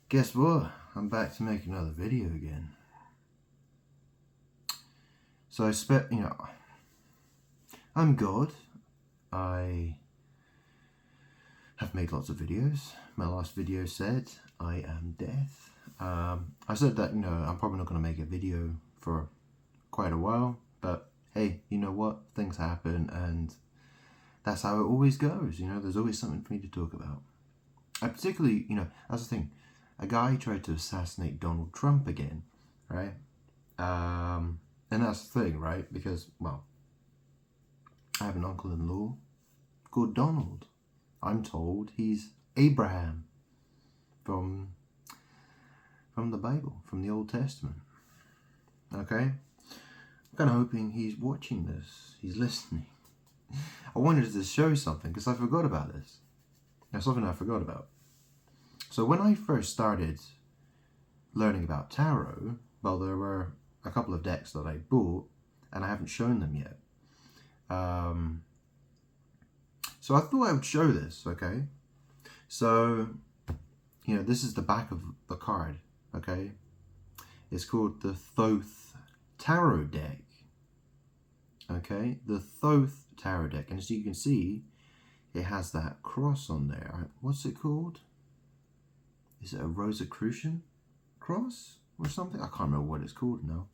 Guess what? I'm back to make another video again. So I'm God. I have made lots of videos. My last video said I am death. I said that, I'm probably not going to make a video for quite a while, but hey, you know what? Things happen, and that's how it always goes. There's always something for me to talk about. I particularly, that's the thing. A guy tried to assassinate Donald Trump again, right? And that's the thing, right? Because, well, I have an uncle-in-law called Donald. I'm told he's Abraham from the Bible, from the Old Testament. Okay? I'm kind of hoping he's watching this. He's listening. I wanted to show something because I forgot about this. There's something I forgot about. So when I first started learning about tarot, well, there were a couple of decks that I bought, and I haven't shown them yet. So I thought I would show this, okay? So, this is the back of the card, okay? It's called the Thoth Tarot deck, okay? The Thoth Tarot deck, and as you can see, it has that cross on there. What's it called? Is it a Rosicrucian cross or something? I can't remember what it's called now.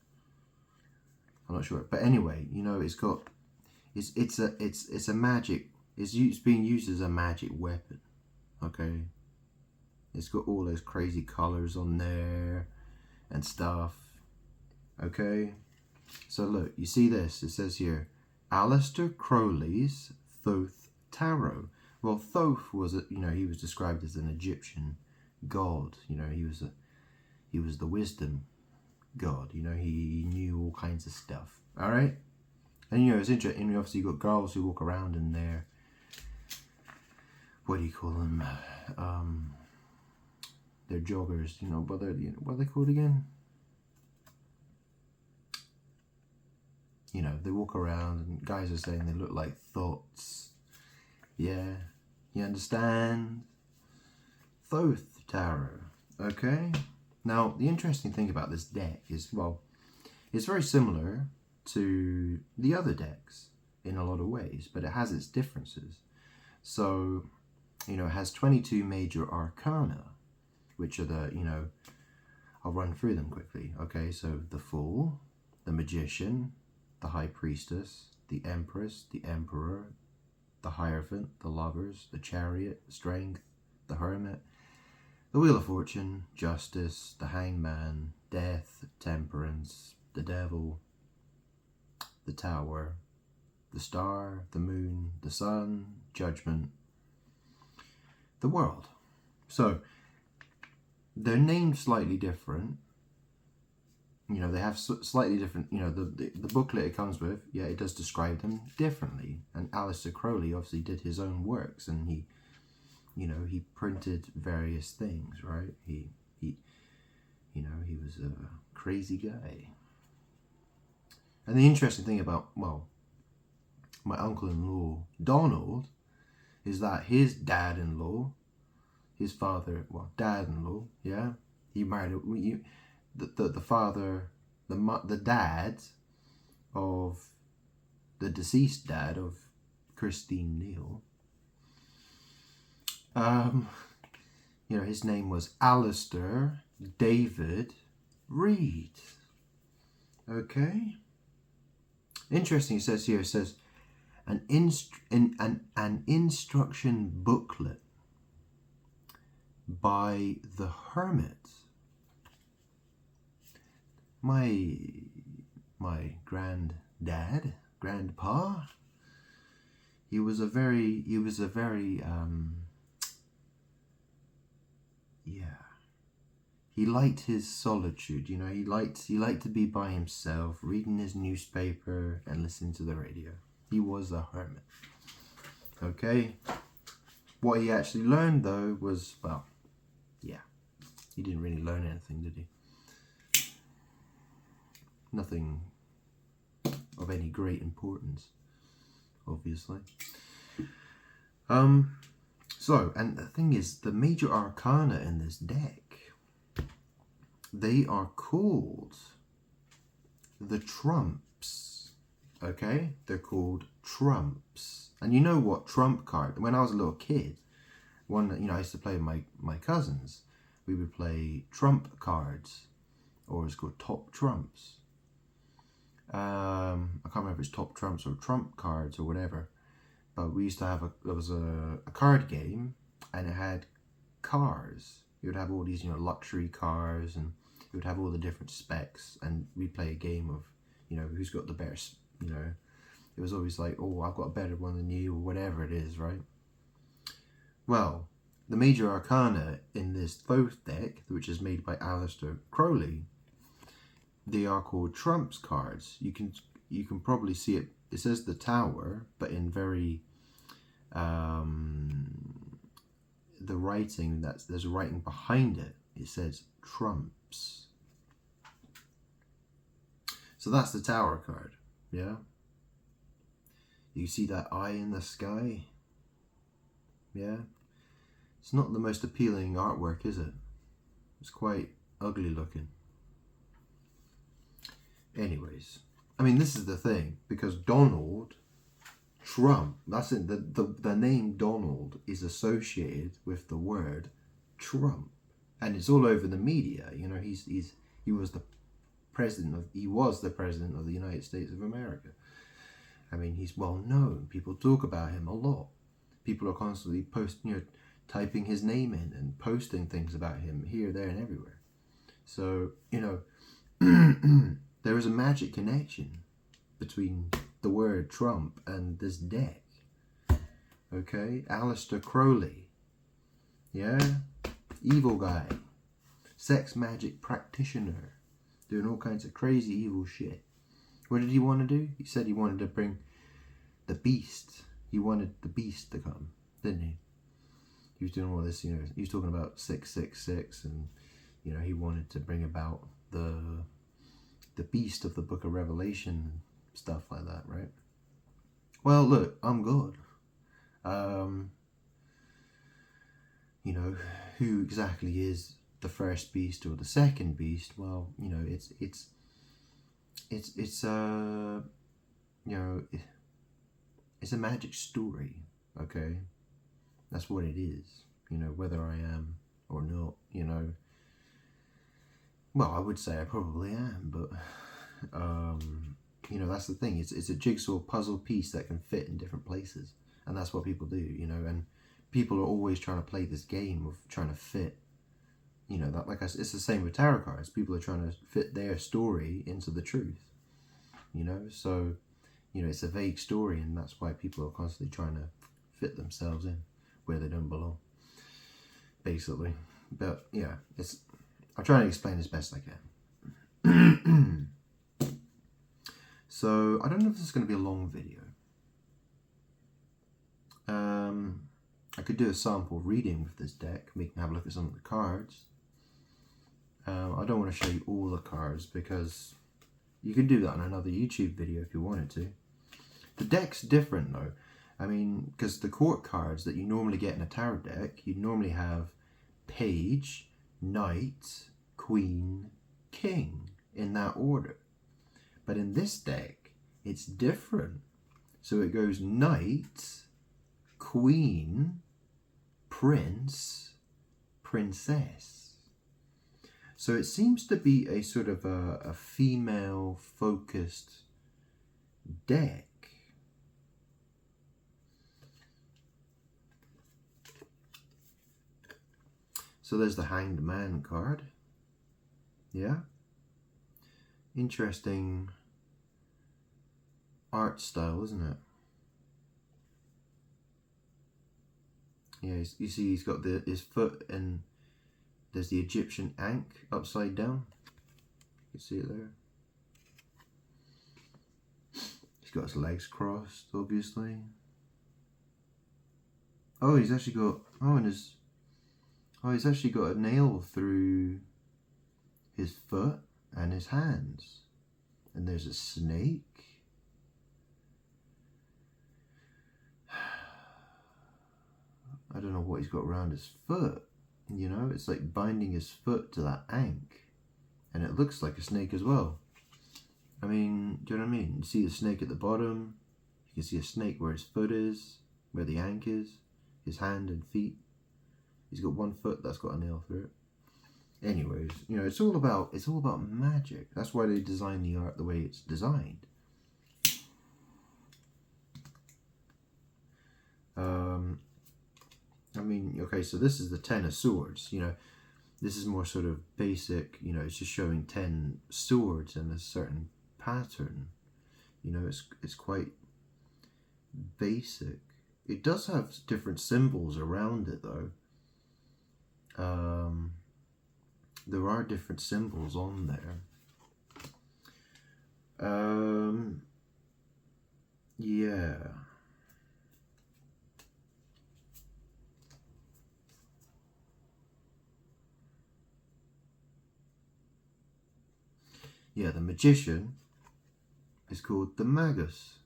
I'm not sure. But anyway, it's got it's a magic. It's being used as a magic weapon. Okay. It's got all those crazy colors on there and stuff. Okay. So look, you see this? It says here, Aleister Crowley's Thoth Tarot. Well, Thoth was he was described as an Egyptian god. He was the wisdom god. He knew all kinds of stuff. All right. And it's interesting. Obviously, you've got girls who walk around in their, what do you call them? They're joggers. What are they called again? They walk around, and guys are saying they look like thoughts. Yeah, you understand? Thoth Tarot. Okay. Now, the interesting thing about this deck is, well, it's very similar to the other decks in a lot of ways, but it has its differences. So, it has 22 major arcana, which are the, I'll run through them quickly. Okay, so the Fool, the Magician, the High Priestess, the Empress, the Emperor, the Hierophant, the Lovers, the Chariot, the Strength, the Hermit, the Wheel of Fortune, Justice, the Hangman, Death, Temperance, the Devil, the Tower, the Star, the Moon, the Sun, Judgment, the World. So, they're named slightly different. They have slightly different, the booklet it comes with, yeah, it does describe them differently. And Aleister Crowley obviously did his own works, and he printed various things, right? He was a crazy guy. And the interesting thing about, well, my uncle-in-law, Donald, is that his dad-in-law, his father, well, dad-in-law, yeah, he married the father, the dad of the deceased dad of Christine Neal. His name was Aleister David Reed. Okay. Interesting. It says an instruction booklet by the Hermit. My grandpa, he was a very he liked his solitude. He liked to be by himself, reading his newspaper and listening to the radio. He was a hermit. Okay. What he actually learned, though, was, well, yeah, he didn't really learn anything, did he? Nothing of any great importance, obviously. So, and the thing is, the major arcana in this deck, They are called the trumps. Okay? They're called trumps. And you know what trump card? When I was a little kid, I used to play with my cousins. We would play trump cards, or it's called top trumps. I can't remember if it's top trumps or trump cards or whatever. But we used to have there was a card game, and it had cars. You would have all these, luxury cars, and you would have all the different specs, and we'd play a game of, who's got the better, it was always like, oh, I've got a better one than you, or whatever it is, right? Well, the major arcana in this Thoth deck, which is made by Aleister Crowley, they are called trumps cards. You can probably see it. It says the Tower, but in very the writing there's a writing behind it. It says trumps. So that's the Tower card. Yeah. You see that eye in the sky? Yeah. It's not the most appealing artwork, is it? It's quite ugly looking. Anyways, I mean, this is the thing, because Donald Trump, that's it, the name Donald is associated with the word Trump, and it's all over the media. He was the president of the United States of America. I mean, he's well known. People talk about him a lot. People are constantly typing his name in and posting things about him here, there, and everywhere. So, there is a magic connection between the word Trump and this deck. Okay? Aleister Crowley. Yeah? Evil guy. Sex magic practitioner. Doing all kinds of crazy evil shit. What did he want to do? He said he wanted to bring the beast. He wanted the beast to come, didn't he? He was doing all this, he was talking about 666, and, he wanted to bring about the beast of the book of Revelation, stuff like that, right? Well, look, I'm God. Who exactly is the first beast or the second beast? Well, it's a magic story, okay? That's what it is, whether I am or not, Well, I would say I probably am, but, that's the thing. It's a jigsaw puzzle piece that can fit in different places. And that's what people do, and people are always trying to play this game of trying to fit, that, like it's the same with tarot cards. People are trying to fit their story into the truth, so, it's a vague story, and that's why people are constantly trying to fit themselves in where they don't belong, basically. But, yeah, I'll try to explain as best I can. So, I don't know if this is going to be a long video. I could do a sample reading with this deck. We can have a look at some of the cards. I don't want to show you all the cards, because you can do that on another YouTube video if you wanted to. The deck's different though. I mean, because the court cards that you normally get in a tarot deck, you normally have Page, Knight, Queen, King, in that order. But in this deck, it's different. So it goes Knight, Queen, Prince, Princess. So it seems to be a sort of a female-focused deck. So there's the Hanged Man card. Yeah. Interesting art style, isn't it? Yeah, you see he's got his foot, and there's the Egyptian ankh upside down. You can see it there. He's got his legs crossed, obviously. Oh, he's actually got, he's actually got a nail through his foot and his hands. And there's a snake. I don't know what he's got around his foot. It's like binding his foot to that ankh. And it looks like a snake as well. I mean, do you know what I mean? You see the snake at the bottom. You can see a snake where his foot is, where the ankh is, his hand and feet. He's got one foot that's got a nail through it. Anyways, you know, it's all about magic. That's why they design the art the way it's designed. I mean, okay, so this is the 10 of Swords. You know, this is more sort of basic. You know, it's just showing 10 swords and a certain pattern. You know, it's quite basic. It does have different symbols around it, though. There are different symbols on there. Yeah. Yeah, the magician is called the Magus.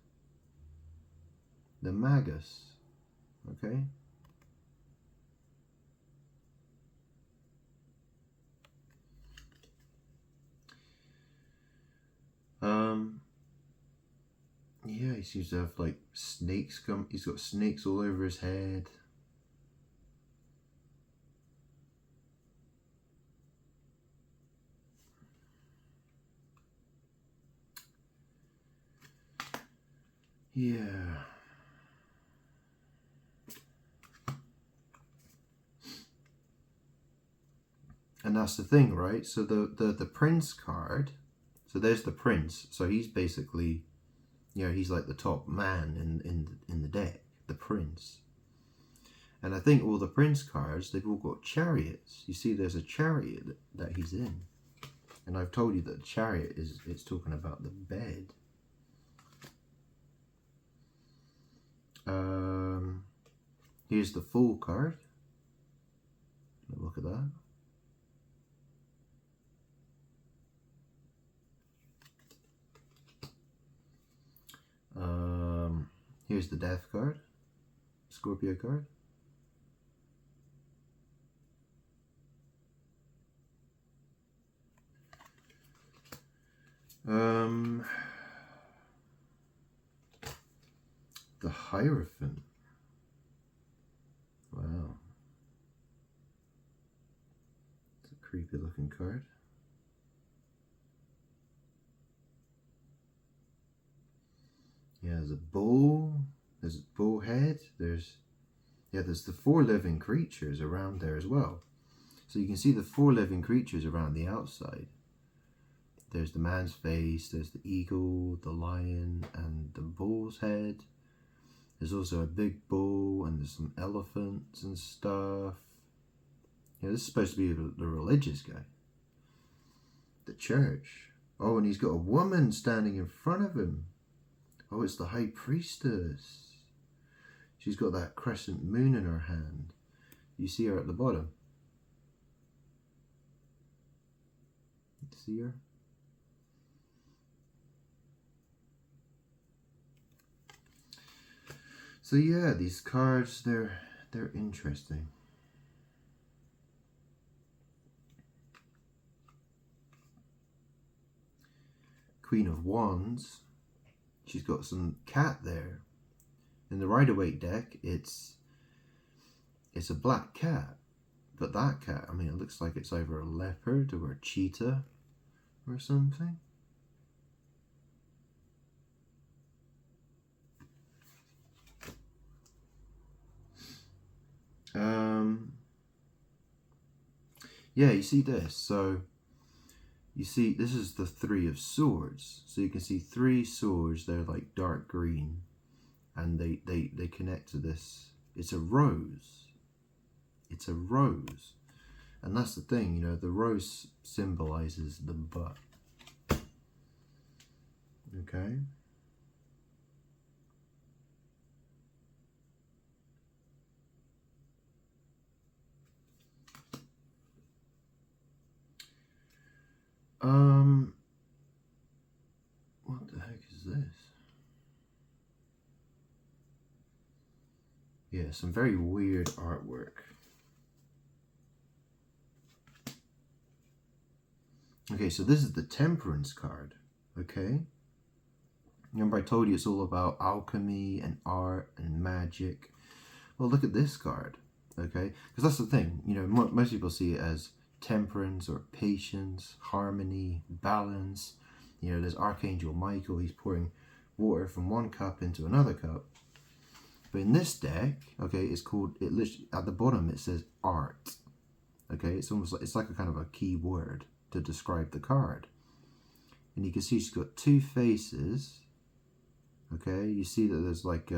The Magus. Okay? Yeah, he seems to have like snakes come. He's got snakes all over his head. Yeah. And that's the thing, right? So the prince card. So there's the prince. So he's basically, you know, he's like the top man in the deck, the prince. And I think all the prince cards, they've all got chariots. You see, there's a chariot that he's in. And I've told you that the chariot it's talking about the bed. Here's the Fool card. Look at that. Here's the Death card, Scorpio card. The Hierophant. Wow. It's a creepy looking card. Yeah, there's a bull. There's a bull head. There's the 4 living creatures around there as well. So you can see the 4 living creatures around the outside. There's the man's face, there's the eagle, the lion, and the bull's head. There's also a big bull, and there's some elephants and stuff. Yeah, this is supposed to be the religious guy. The church. Oh, and he's got a woman standing in front of him. Oh, it's the High Priestess. She's got that crescent moon in her hand. You see her at the bottom. See her? So yeah, these cards, they're interesting. Queen of Wands. She's got some cat there. In the Rider-Waite deck, it's a black cat. But that cat, I mean, it looks like it's either a leopard or a cheetah or something. Yeah, you see this. So you see, this is the 3 of Swords. So you can see 3 swords. They're like dark green, and they connect to this. It's a rose. It's a rose, and that's the thing. You know, the rose symbolizes the butt. Okay. What the heck is this? Yeah, some very weird artwork. Okay, so this is the Temperance card, okay? Remember I told you it's all about alchemy and art and magic. Well, look at this card, okay? Because that's the thing, you know, most people see it as temperance or patience, harmony, balance. You know, there's Archangel Michael, he's pouring water from one cup into another cup. But in this deck, okay, it's called, it literally, at the bottom it says art. Okay, it's almost like, it's like a kind of a key word to describe the card. And you can see she's got two faces. Okay, you see that there's like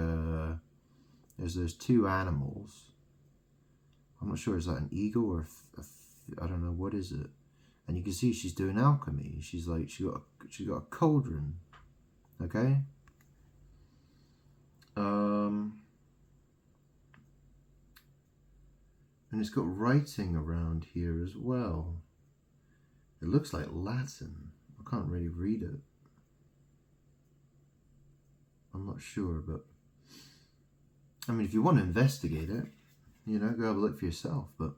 there's two animals. I'm not sure, is that an eagle or I don't know, what is it? And you can see she's doing alchemy. She's like, she got a cauldron. Okay. And it's got writing around here as well. It looks like Latin. I can't really read it. I'm not sure, but I mean, if you want to investigate it, you know, go have a look for yourself. But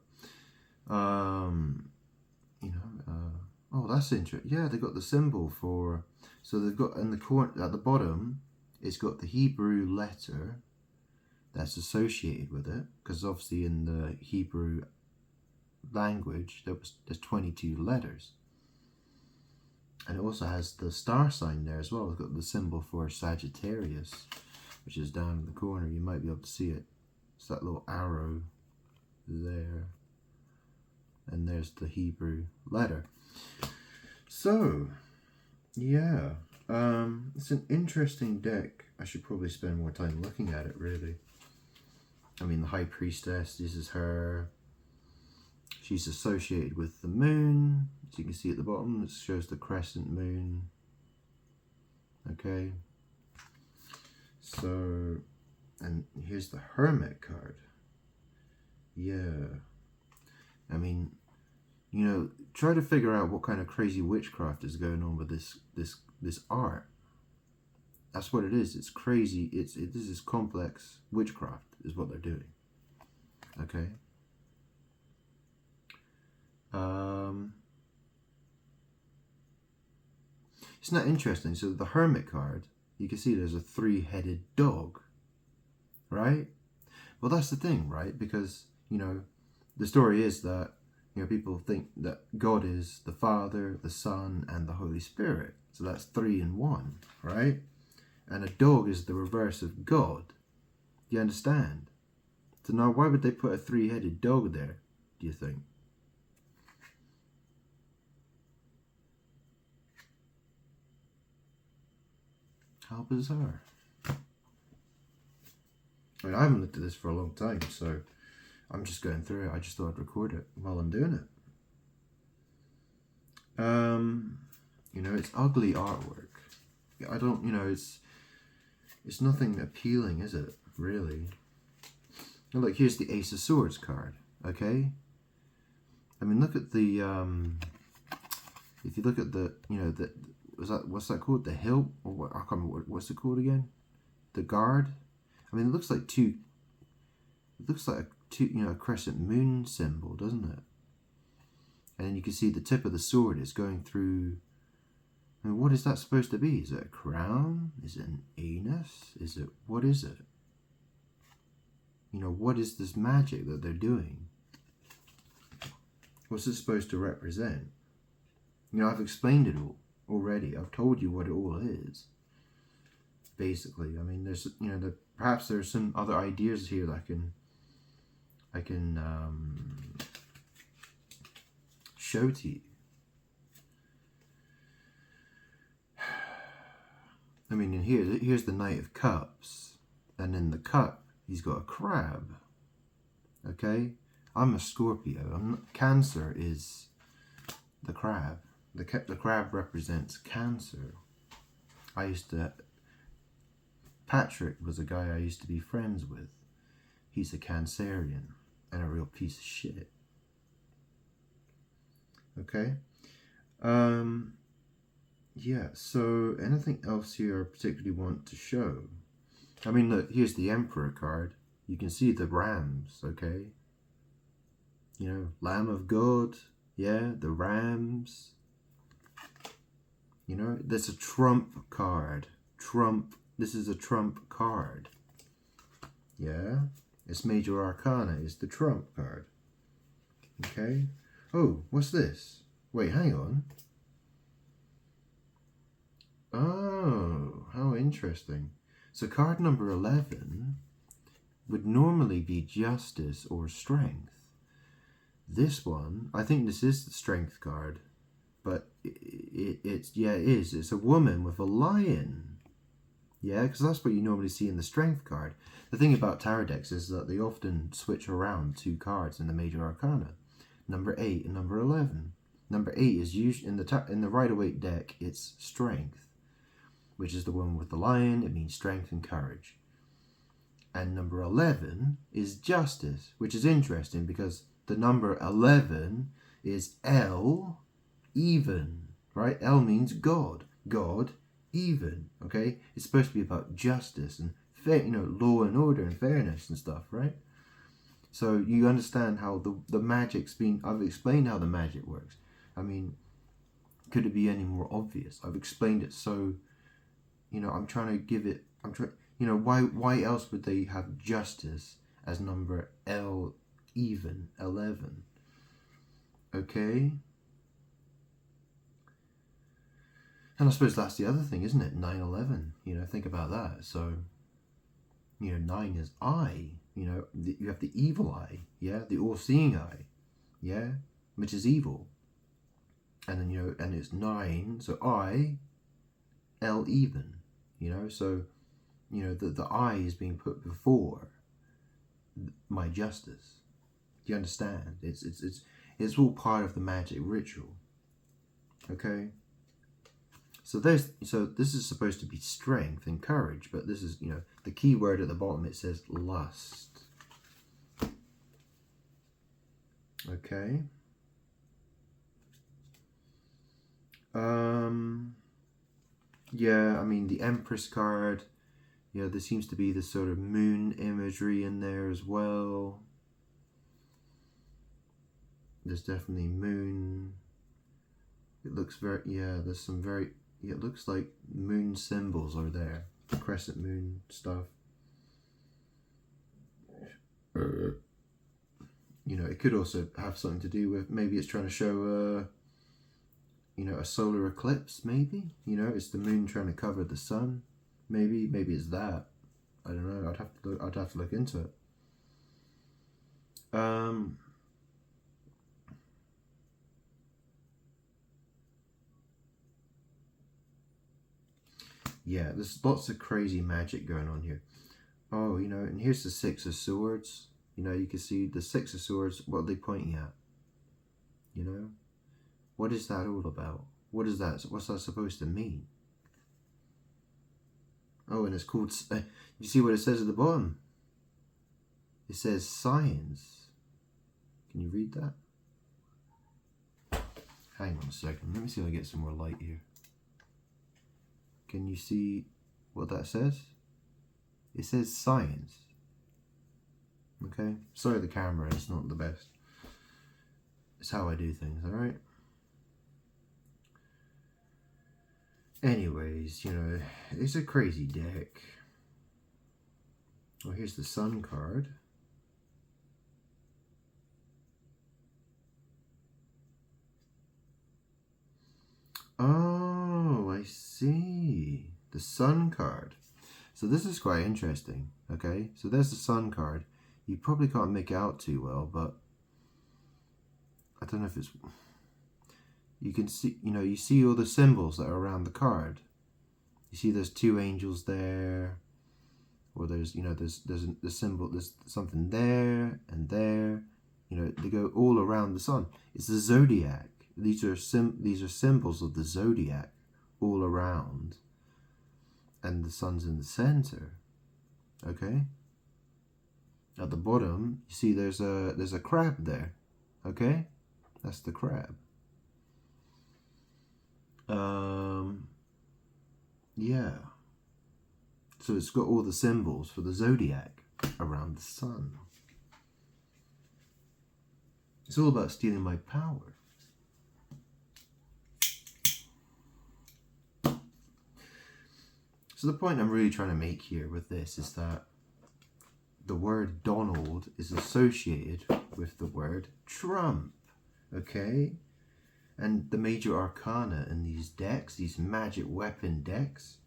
you know, oh, that's interesting. Yeah, they got the symbol for. So they've got in the corner at the bottom, it's got the Hebrew letter that's associated with it, because obviously in the Hebrew language there's 22 letters, and it also has the star sign there as well. It's got the symbol for Sagittarius, which is down in the corner. You might be able to see it. It's that little arrow there, and there's the Hebrew letter. So yeah, it's an interesting deck. I should probably spend more time looking at it, really. I mean, the High Priestess, this is her. She's associated with the moon. As you can see at the bottom, it shows the crescent moon. Okay. So, and here's the Hermit card. Yeah. I mean, you know, try to figure out what kind of crazy witchcraft is going on with this art. That's what it is. It's crazy. This is complex witchcraft is what they're doing. Okay. It's not interesting. So the Hermit card, you can see there's a three-headed dog, right? Well, that's the thing, right? Because, you know, the story is that, you know, people think that God is the Father, the Son, and the Holy Spirit. So that's 3 in 1, right? And a dog is the reverse of God. Do you understand? So now why would they put a three-headed dog there, do you think? How bizarre. I mean, I haven't looked at this for a long time, so I'm just going through it. I just thought I'd record it while I'm doing it. You know, it's ugly artwork. I don't, you know, it's nothing appealing, is it? Really? And look, here's the Ace of Swords card. Okay. I mean, look at the if you look at the, you know, the what's that called? The hilt, or what? I can't remember what's it called again. The guard. I mean, it looks like two. It looks like a crescent moon symbol, doesn't it? And then you can see the tip of the sword is going through. I mean, what is that supposed to be? Is it a crown? Is it an anus? Is it, what is it? You know, what is this magic that they're doing? What's it supposed to represent? You know, I've explained it all already. I've told you what it all is. Basically, I mean, there's, you know, perhaps there's some other ideas here that I can show to you. I mean, and here's the Knight of Cups, and in the cup he's got a crab. Okay, I'm a Scorpio. Cancer is the crab. The crab represents Cancer. Patrick was a guy I used to be friends with. He's a Cancerian and a real piece of shit. Okay. Yeah, so anything else here I particularly want to show? I mean, look, here's the Emperor card. You can see the rams, okay? You know, Lamb of God, yeah, the rams. You know, there's a trump card. Trump. This is a trump card. Yeah. It's Major Arcana. It's the trump card. Okay. Oh, what's this? Wait, hang on. Oh, how interesting. So card number 11 would normally be justice or strength. This one, I think this is the strength card, but it's yeah, it is. It's a woman with a lion. Yeah, because that's what you normally see in the strength card. The thing about tarot decks is that they often switch around 2 cards in the Major Arcana, number 8 and number 11. Number 8 is usually in the Rider-Waite deck. It's strength, which is the one with the lion. It means strength and courage. And number 11 is justice, which is interesting because the number 11 is L, even, right? L means God. God, even, okay? It's supposed to be about justice and fair, you know, law and order and fairness and stuff, right? So you understand how the magic's been, I've explained how the magic works. I mean, could it be any more obvious? I've explained it so, you know, I'm trying to give it, you know, why else would they have justice as number L, even, 11? Okay? And I suppose that's the other thing, isn't it? 9/11, you know, think about that. So, you know, 9 is eye, you know, you have the evil eye, yeah, the all-seeing eye, yeah, which is evil. And then, you know, and it's 9, so I, L, even, you know, so, you know, the eye is being put before my justice. Do you understand? It's all part of the magic ritual. Okay? So this is supposed to be strength and courage, but this is, you know, the key word at the bottom, it says lust. Okay? Yeah, I mean, the Empress card, yeah, there seems to be this sort of moon imagery in there as well. There's definitely moon. It looks very, yeah, there's some very, yeah, it looks like moon symbols are there. Crescent moon stuff. You know, it could also have something to do with, maybe it's trying to show, you know, a solar eclipse, maybe. You know, it's the moon trying to cover the sun. Maybe it's that. I don't know. I'd have to look into it. Yeah, there's lots of crazy magic going on here. Oh, you know, and here's the 6 of Swords. You know, you can see the 6 of Swords, what are they pointing at? You know? What is that all about? What is that? What's that supposed to mean? Oh, and it's called, you see what it says at the bottom? It says science. Can you read that? Hang on a second. Let me see if I get some more light here. Can you see what that says? It says science. Okay? Sorry the camera is not the best. It's how I do things, alright? Anyways, you know, it's a crazy deck. Well, here's the Sun card. Oh, I see. The Sun card. So this is quite interesting, okay? So there's the Sun card. You probably can't make it out too well, but I don't know if it's... You can see, you know, you see all the symbols that are around the card. You see there's 2 angels there, or there's, you know, there's the symbol, there's something there and there. You know, they go all around the sun. It's the zodiac. These are symbols of the zodiac all around, and the sun's in the center. Okay. At the bottom, you see there's a crab there. Okay, that's the crab. Yeah. So it's got all the symbols for the zodiac around the sun. It's all about stealing my power. So the point I'm really trying to make here with this is that the word Donald is associated with the word Trump, okay? And the major arcana in these decks, these magic weapon decks,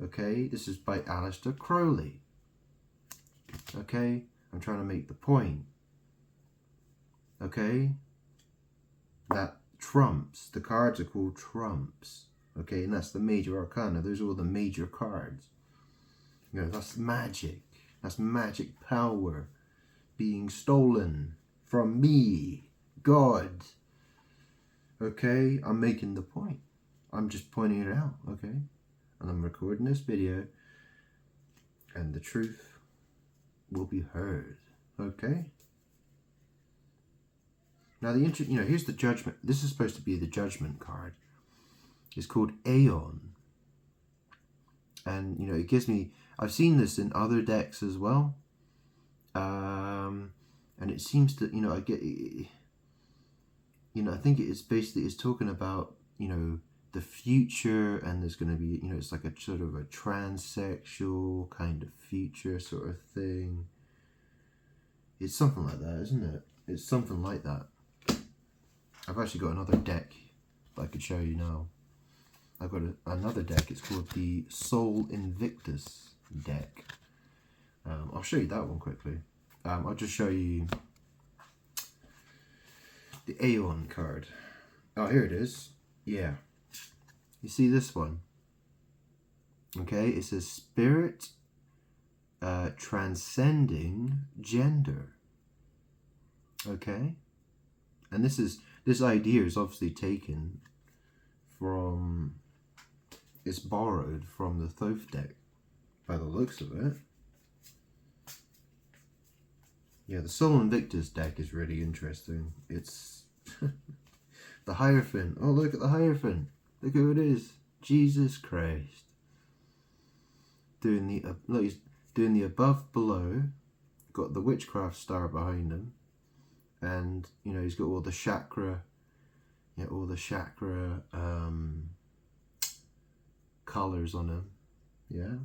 okay? This is by Aleister Crowley, okay? I'm trying to make the point, okay? That trumps, the cards are called trumps, okay? And that's the major arcana. Those are all the major cards. You know, that's magic. That's magic power being stolen from me, God. Okay, I'm making the point. I'm just pointing it out, okay? And I'm recording this video, and the truth will be heard, okay? Now, here's the judgment. This is supposed to be the judgment card. It's called Aeon. And, it gives me... I've seen this in other decks as well. And it seems to, I get... I think it's basically, it's talking about, the future, and there's going to be, it's like a sort of a transsexual kind of future sort of thing. It's something like that, isn't it? It's something like that. I've actually got another deck that I could show you now. I've got another deck. It's called the Soul Invictus deck. I'll show you that one quickly. I'll just show you the Aeon card. Oh, here it is. Yeah. You see this one? Okay, it says spirit transcending gender. Okay? And this idea is obviously taken from, it's borrowed from the Thoth deck, by the looks of it. Yeah, the Soul Invictus deck is really interesting. It's the Hierophant. Oh, look at the Hierophant. Look who it is. Jesus Christ. Doing he's doing the above below. Got the witchcraft star behind him. And, he's got all the chakra, colours on him. Yeah.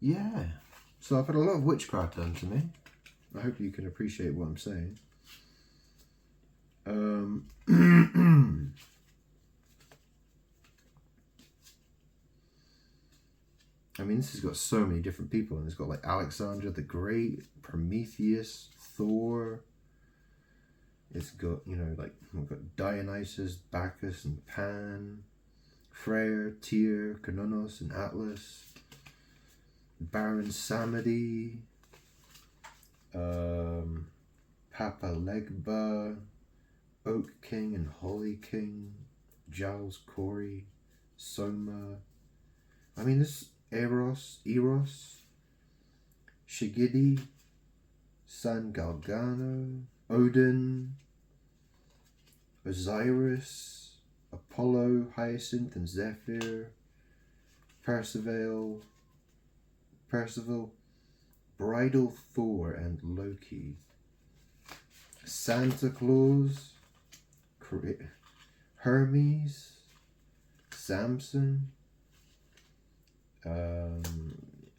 Yeah. So I've had a lot of witchcraft done to me. I hope you can appreciate what I'm saying. I mean, this has got so many different people, and it's got like Alexander the Great, Prometheus, Thor. It's got, we've got Dionysus, Bacchus, and Pan, Freyr, Tyr, Cernunnos, and Atlas, Baron Samedi, Papa Legba, Oak King and Holly King, Giles Corey, Soma. I mean, this Eros, Shigidi, San Galgano, Odin, Osiris, Apollo, Hyacinth and Zephyr, Percival, Bridal Thor and Loki, Santa Claus, Hermes, Samson,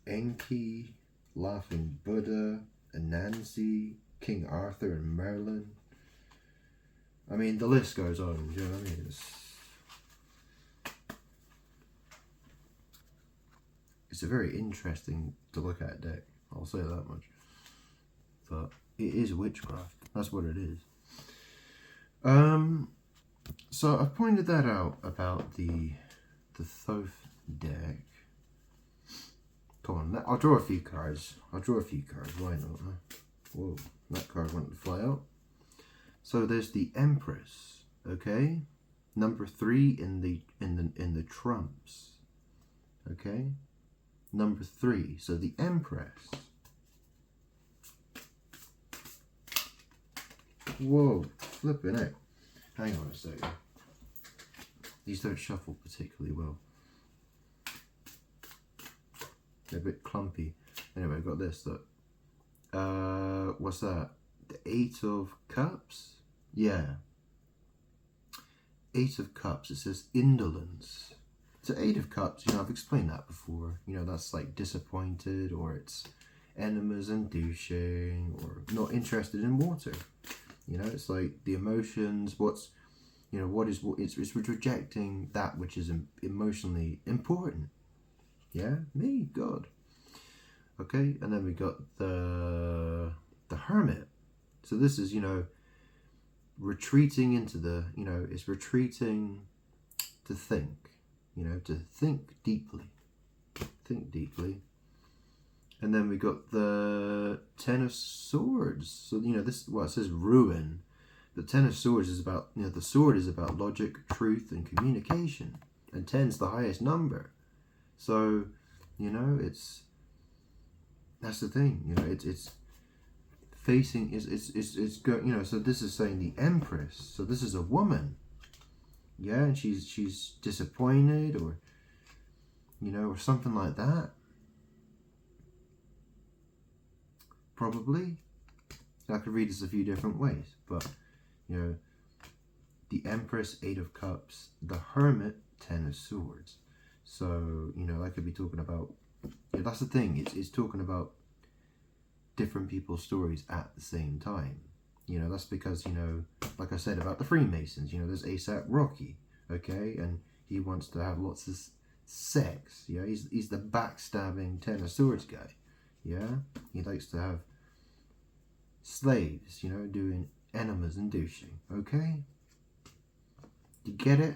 Enki, Laughing Buddha, Anansi, King Arthur and Merlin. I mean, the list goes on, do you know what I mean? It's a very interesting to look at deck, I'll say that much. But it is witchcraft, that's what it is. So I've pointed that out about the Thoth deck. Come on, I'll draw a few cards. Why not? Huh? Whoa, that card wanted to fly out. So there's the Empress, okay? Number 3 in the trumps. Okay? Number 3. So the Empress. Whoa, flipping it. Hang on a second. These don't shuffle particularly well. They're a bit clumpy. Anyway, I've got this. Look. What's that? The 8 of Cups? Yeah. 8 of Cups. It says indolence. So Eight of Cups, I've explained that before. That's like disappointed, or it's enemas and douching, or not interested in water. It's like the emotions, it's rejecting that which is emotionally important. Yeah, me, God. Okay, and then we got the Hermit. So this is, retreating into the, it's retreating to think, to think deeply. Think deeply. And then we got the Ten of Swords. So, this, it says ruin. The Ten of Swords is about, the sword is about logic, truth, and communication. And 10's the highest number. So, that's the thing, it's facing, it's going, so this is saying the Empress. So this is a woman. Yeah, and she's disappointed, or, or something like that. Probably. I could read this a few different ways, but, the Empress, Eight of Cups, the Hermit, Ten of Swords. So, I could be talking about, that's the thing, it's talking about different people's stories at the same time. That's because, like I said about the Freemasons, there's ASAP Rocky, okay, and he wants to have lots of sex. Yeah, he's the backstabbing Ten of Swords guy. Yeah, he likes to have slaves, doing enemas and douching. Okay, you get it?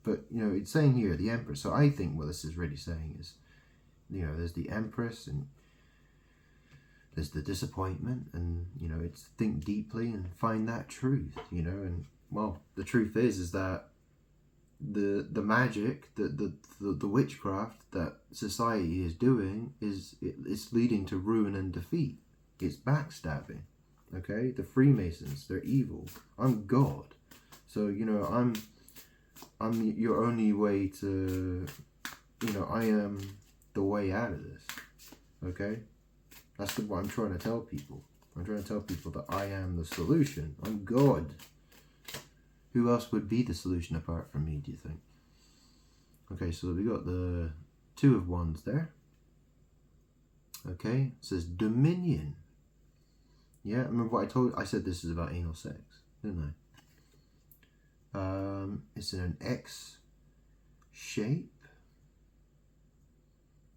But it's saying here the Empress. So I think what this is really saying is, there's the Empress, and there's the disappointment, and it's think deeply and find that truth. And well, the truth is that the magic, the witchcraft that society is doing it's leading to ruin and defeat. It's backstabbing. Okay, the Freemasons, they're evil. I'm God, so I'm your only way to, I am the way out of this. Okay, that's what I'm trying to tell people. I'm trying to tell people that I am the solution. I'm God. Who else would be the solution apart from me, do you think? Okay, so we got the Two of Wands there. Okay, it says Dominion. Yeah, remember what I said this is about anal sex, didn't I? It's in an X shape.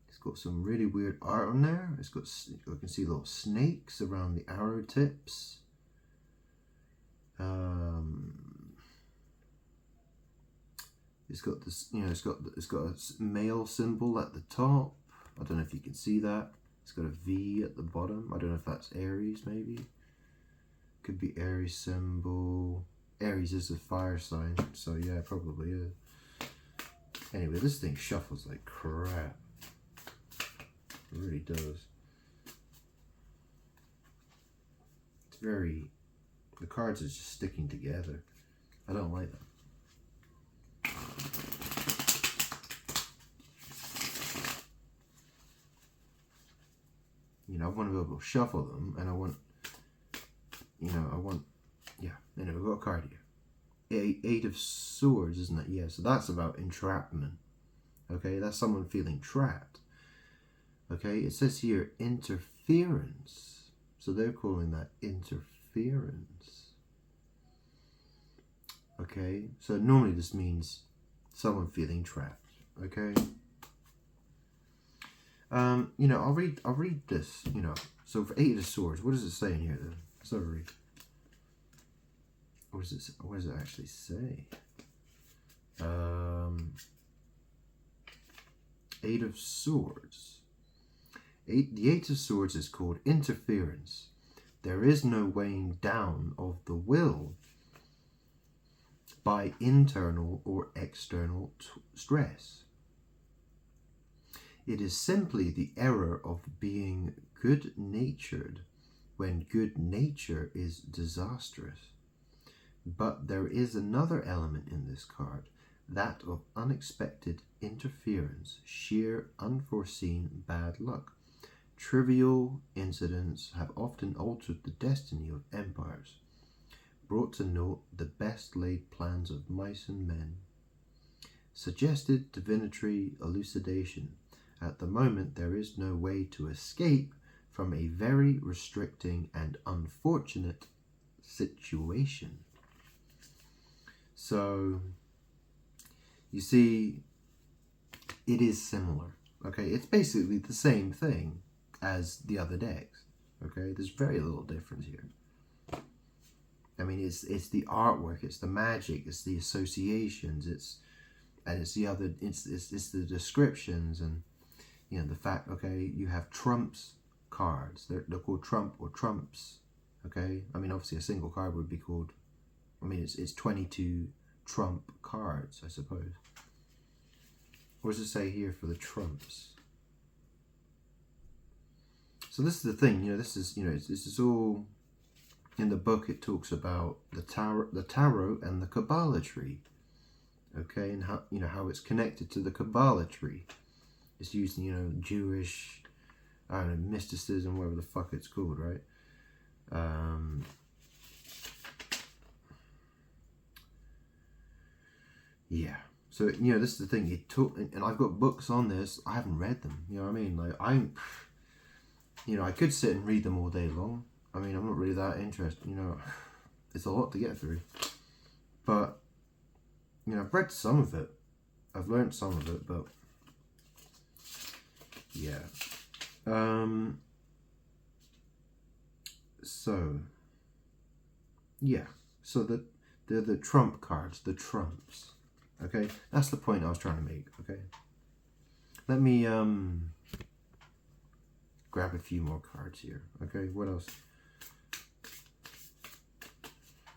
It's got some really weird art on there. It's got, you can see little snakes around the arrow tips. It's got this, it's got a male symbol at the top. I don't know if you can see that. It's got a V at the bottom. I don't know if that's Aries, maybe. Could be Aries symbol. Aries is a fire sign, so yeah, probably is. Anyway, this thing shuffles like crap. It really does. It's very, the cards are just sticking together. I don't like that. I want to be able to shuffle them, and I want, yeah. Anyway, we've got a card here. Eight of Swords, isn't it? Yeah, so that's about entrapment. Okay, that's someone feeling trapped. Okay, it says here interference. So they're calling that interference. Okay, so normally this means someone feeling trapped. Okay. I'll read this, So for Eight of Swords, what does it say in here then? Let's have a read. What does it actually say? Eight of Swords. The Eight of Swords is called interference. There is no weighing down of the will by internal or external stress. It is simply the error of being good-natured when good nature is disastrous. But there is another element in this card, that of unexpected interference, sheer unforeseen bad luck. Trivial incidents have often altered the destiny of empires, brought to naught the best laid plans of mice and men. Suggested divinatory elucidation. At the moment, there is no way to escape from a very restricting and unfortunate situation. So, you see, it is similar. Okay, it's basically the same thing as the other decks. Okay, there's very little difference here. I mean, it's the artwork, it's the magic, it's the associations, it's the descriptions, and you know the fact. Okay, you have trumps cards. They're called trump or trumps. Okay, I mean obviously a single card would be called. I mean it's 22 trump cards, I suppose. What does it say here for the trumps? So this is the thing, you know. This is all in the book. It talks about the tarot and the Kabbalah tree. Okay, and how it's connected to the Kabbalah tree. It's using Jewish, I don't know, mysticism, whatever the fuck it's called, right? Yeah. So this is the thing. And I've got books on this. I haven't read them. You know what I mean? Like I could sit and read them all day long. I mean, I'm not really that interested. It's a lot to get through. But I've read some of it. I've learned some of it, but yeah. So yeah. So they're the trump cards, the trumps. Okay, that's the point I was trying to make. Okay, let me grab a few more cards here. Okay, what else?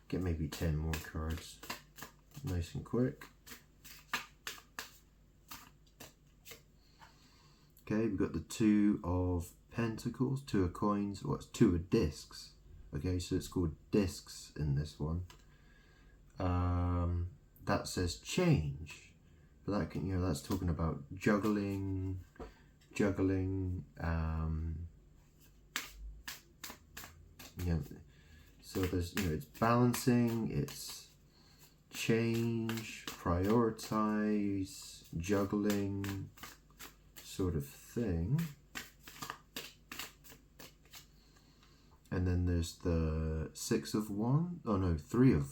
Get maybe 10 more cards. Nice and quick. Okay, we've got the Two of Pentacles, Two of Coins, or it's Two of Discs. Okay, so it's called Discs in this one. That says change. But that can, that's talking about juggling. So there's, it's balancing, it's change, prioritize, juggling sort of thing. And then there's the Six of Wands. Oh no, Three of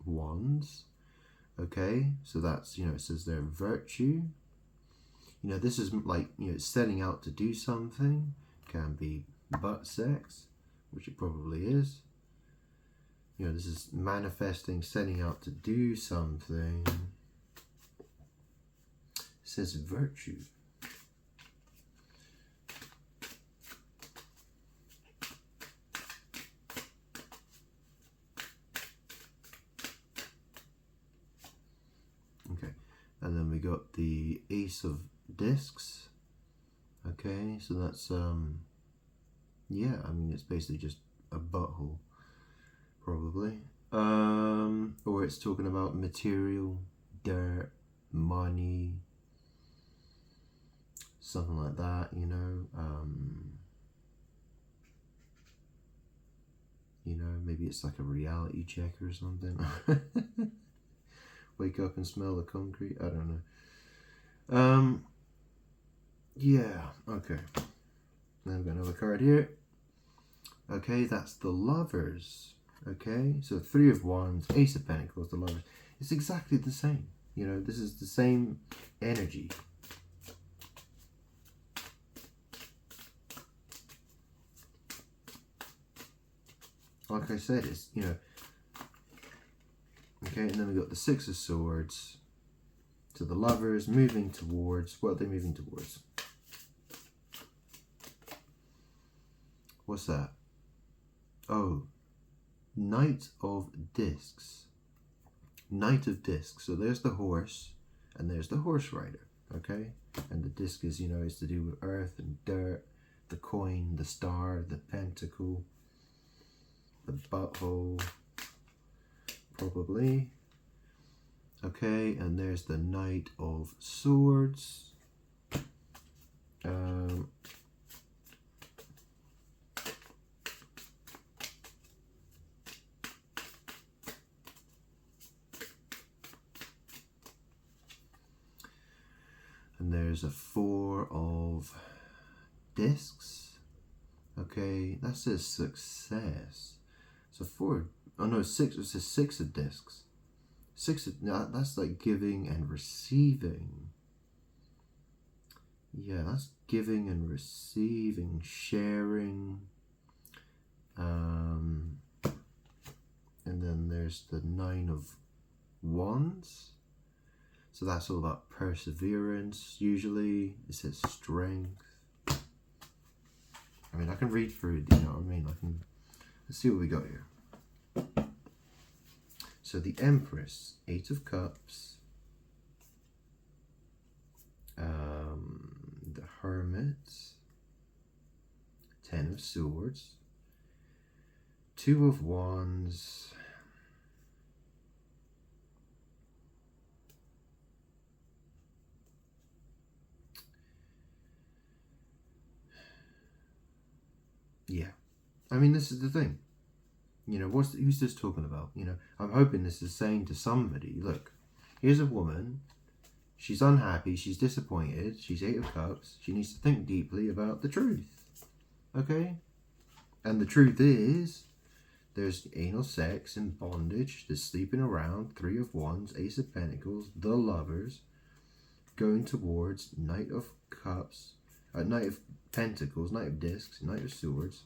Wands. Okay, so that's, it says there virtue. This is like, setting out to do something. Can be butt sex, which it probably is. This is manifesting, setting out to do something. It says virtue. Okay, and then we got the Ace of Discs. Okay, so that's yeah, I mean it's basically just a butthole, probably. Or it's talking about material, dirt, money, something like that, maybe it's like a reality check or something. Wake up and smell the concrete. I don't know. Yeah. Okay. Then I've got another card here. Okay, that's the Lovers. Okay, so Three of Wands, Ace of Pentacles, the Lovers. It's exactly the same. This is the same energy. Like I said, it's, okay, and then we got the Six of Swords. So the Lovers moving towards, what are they moving towards? What's that? Oh, Knight of Discs. Knight of Discs. So there's the horse, and there's the horse rider, okay? And the disc is, is to do with earth and dirt, the coin, the star, the pentacle, the butthole, probably. Okay, and there's the Knight of Swords. And there's a 4 of discs. Okay, that says success. So 4, oh no, 6, it says 6 of discs. 6 of, that's like giving and receiving. Yeah, that's giving and receiving, sharing. And then there's the 9 of Wands. So that's all about perseverance, usually. It says strength. I mean, I can read through, you know what I mean? Let's see what we got here. So the Empress, 8 of Cups. The Hermit, 10 of Swords. 2 of Wands. Yeah, I mean, this is the thing. You know, who's this talking about? You know, I'm hoping this is saying to somebody, look, here's a woman. She's unhappy. She's disappointed. She's 8 of Cups. She needs to think deeply about the truth. Okay? And the truth is, there's anal sex and bondage. There's sleeping around. 3 of Wands, Ace of Pentacles, the Lovers, going towards Knight of Cups, Knight of Pentacles, Knight of Discs, Knight of Swords,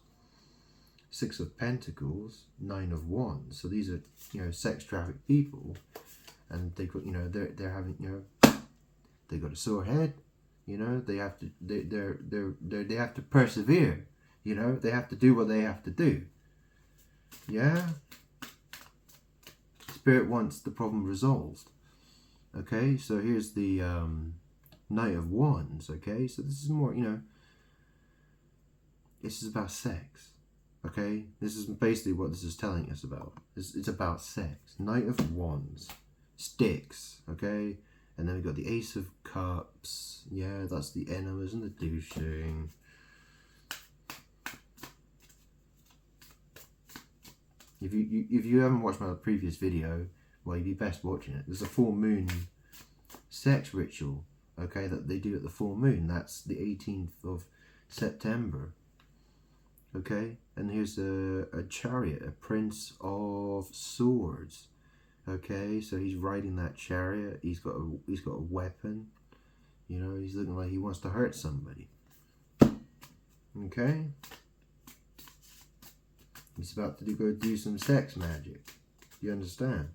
6 of Pentacles, 9 of Wands. So these are, you know, sex trafficked people, and they got, you know, they're having, you know, they got a sore head. You know, they have to they have to persevere. You know, they have to do what they have to do. Yeah. Spirit wants the problem resolved. Okay, so here's the Knight of Wands. Okay, so this is more, you know, this is about sex. Okay, this is basically what this is telling us about. It's about sex. Knight of Wands, sticks. Okay, and then we got the Ace of Cups. Yeah, that's the enemas and the douching. If you haven't watched my previous video, well, you'd be best watching it. There's a full moon sex ritual, okay, that they do at the full moon. That's the 18th of September. Okay, and here's a chariot, a Prince of Swords. Okay, so he's riding that chariot. He's got a weapon. You know, he's looking like he wants to hurt somebody. Okay, he's about to go do some sex magic. You understand?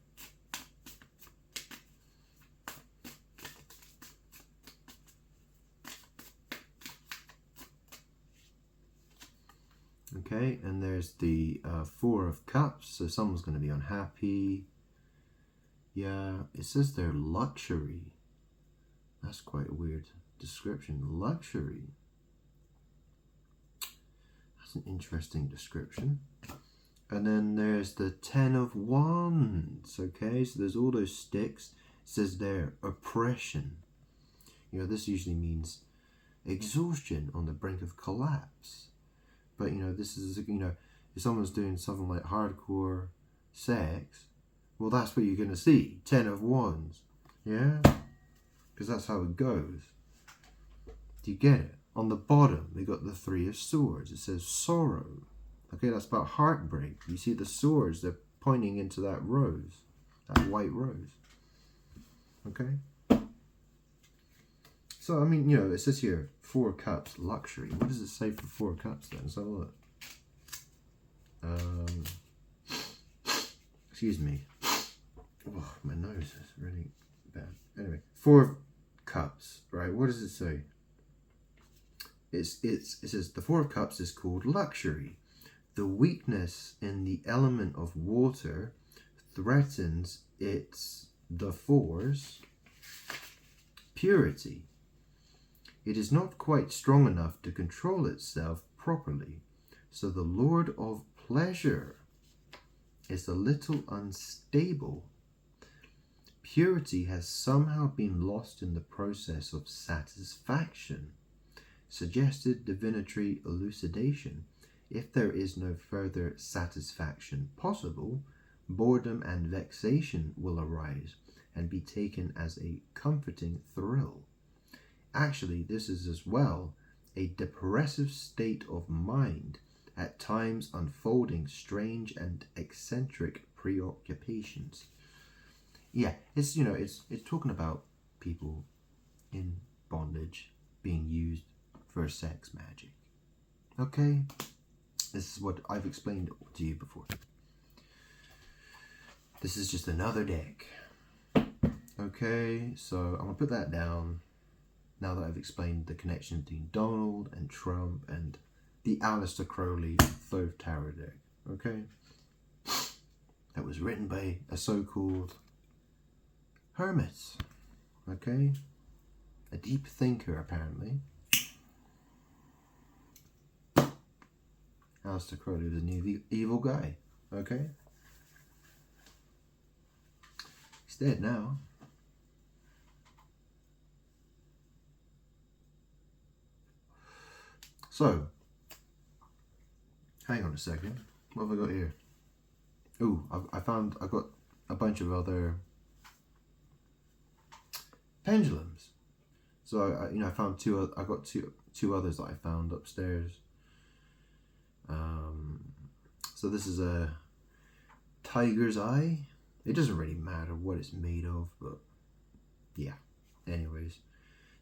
Okay, and there's the 4 of Cups, so someone's going to be unhappy. Yeah, it says they're luxury. That's quite a weird description. Luxury. That's an interesting description. And then there's the 10 of Wands. Okay, so there's all those sticks. It says there, oppression. You know, this usually means exhaustion, on the brink of collapse. But, you know, this is, you know, if someone's doing something like hardcore sex, well, that's what you're going to see. 10 of Wands. Yeah? Because that's how it goes. Do you get it? On the bottom, we got the 3 of Swords. It says sorrow. Okay, that's about heartbreak. You see the swords, they're pointing into that rose. That white rose. Okay? So, I mean, you know, it says here, 4 Cups, luxury. What does it say for 4 Cups then? Let's have a look. Excuse me. Oh, my nose is really bad. Anyway, 4 Cups, right? What does it say? It says the 4 of Cups is called luxury. The weakness in the element of water threatens the 4's purity. It is not quite strong enough to control itself properly, so the Lord of Pleasure is a little unstable. Purity has somehow been lost in the process of satisfaction. Suggested divinatory elucidation. If there is no further satisfaction possible, boredom and vexation will arise and be taken as a comforting thrill. Actually, this is as well a depressive state of mind, at times unfolding strange and eccentric preoccupations. Yeah, it's, you know, it's talking about people in bondage being used for sex magic. Okay? This is what I've explained to you before. This is just another deck. Okay, so I'm going to put that down now that I've explained the connection between Donald and Trump and the Aleister Crowley Thoth Tarot deck. Okay? That was written by a so-called hermit. Okay? A deep thinker, apparently. Aleister Crowley was an evil guy. Okay? He's dead now. So, hang on a second. What have I got here? Ooh, I got a bunch of other pendulums. So I found two. I got two others that I found upstairs. So this is a tiger's eye. It doesn't really matter what it's made of, but yeah. Anyways,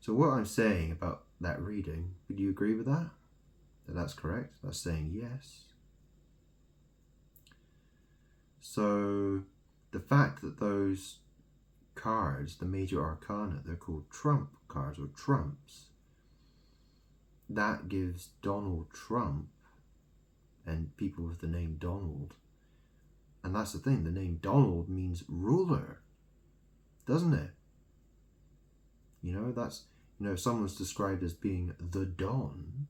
so what I'm saying about that reading, would you agree with that? That that's correct? That's saying yes. So the fact that those cards, the major arcana, they're called trump cards or trumps, that gives Donald Trump and people with the name Donald, and that's the thing, the name Donald means ruler, doesn't it? You know, that's, you know, if someone's described as being the Don,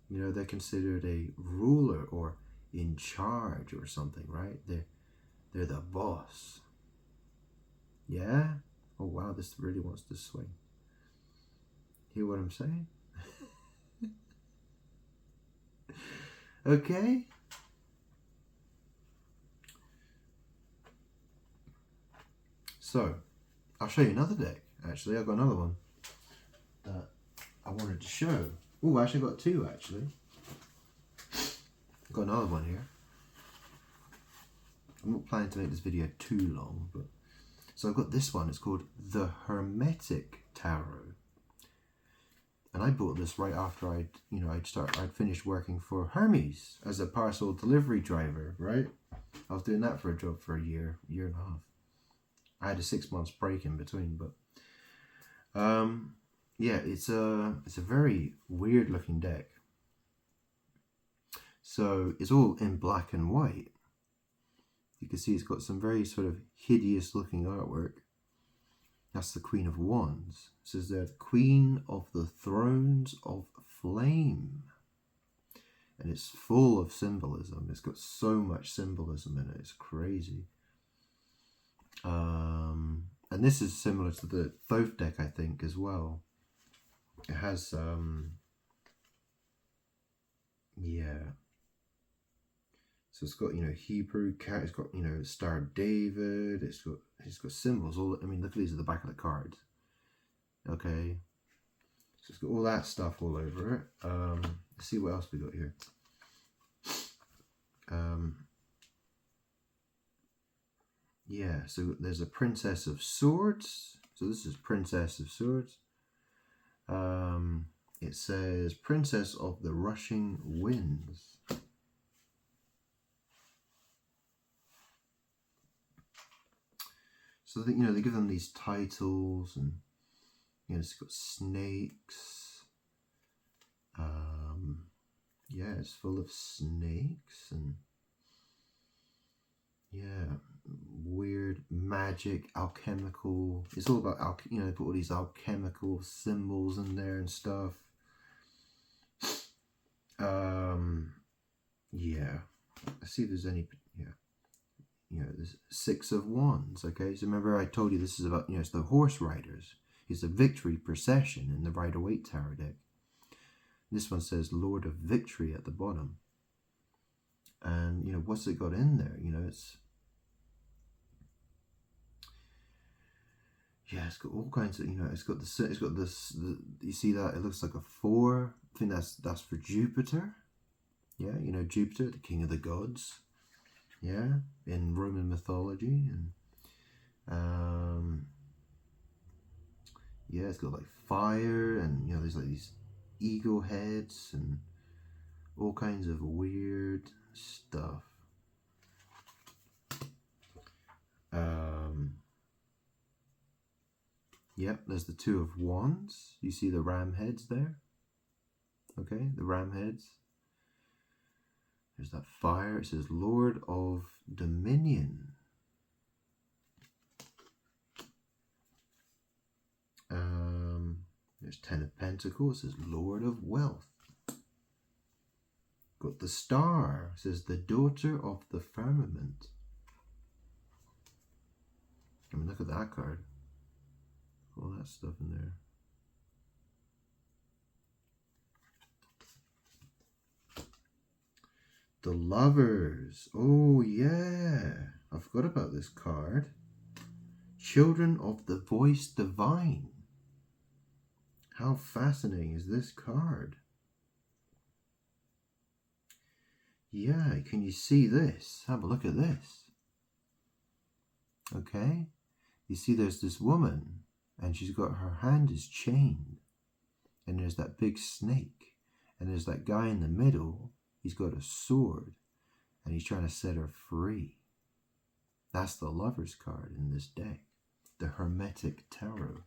you know, they're considered a ruler or in charge or something, right? They're the boss. Yeah? Oh wow, this really wants to swing. Hear what I'm saying? Okay? So, I'll show you another deck. Actually, I've got another one that I wanted to show. Oh, actually, I've got two, actually. I've got another one here. I'm not planning to make this video too long, but... So I've got this one. It's called the Hermetic Tarot. And I bought this right after I'd finished working for Hermes as a parcel delivery driver, right? I was doing that for a job for a year and a half. I had a 6 months break in between, but yeah, it's a very weird looking deck. So it's all in black and white. You can see it's got some very sort of hideous looking artwork. That's the Queen of Wands. It says they're the Queen of the Thrones of Flame. And it's full of symbolism. It's got so much symbolism in it. It's crazy. And this is similar to the Thoth deck, I think, as well. It has, yeah. So it's got, you know, Hebrew cat. It's got, you know, Star of David. It's got symbols. All, I mean, look at these at the back of the cards. Okay. So it's got all that stuff all over it. Let's see what else we got here. Yeah, so there's a Princess of Swords. So this is Princess of Swords. It says Princess of the Rushing Winds. So that, you know, they give them these titles, and you know, it's got snakes. Yeah, it's full of snakes and yeah, weird magic, alchemical. It's all about you know, they put all these alchemical symbols in there and stuff. Yeah. Let's see if there's any. Yeah. You know, there's 6 of Wands. Okay, so remember I told you this is about, you know, it's the horse riders. It's a victory procession in the Rider-Waite Tarot deck. This one says Lord of Victory at the bottom. And, you know, what's it got in there? You know, it's Yeah, it's got all kinds of, it's got this, you see that? It looks like a 4. I think that's for Jupiter. Yeah, Jupiter, the king of the gods. Yeah, in Roman mythology. And yeah, it's got like fire, and there's like these eagle heads and all kinds of weird stuff. Yep, there's the 2 of Wands. You see the ram heads there? Okay, the ram heads. There's that fire. It says Lord of Dominion. There's 10 of Pentacles. It says Lord of Wealth. Got the Star. It says the Daughter of the Firmament. I mean, look at that card. All that stuff in there. The Lovers. Oh, yeah. I forgot about this card. Children of the Voice Divine. How fascinating is this card? Yeah, can you see this? Have a look at this. Okay. You see there's this woman, and she's got her hand is chained. And there's that big snake. And there's that guy in the middle. He's got a sword. And he's trying to set her free. That's the Lover's card in this deck. The Hermetic Tarot.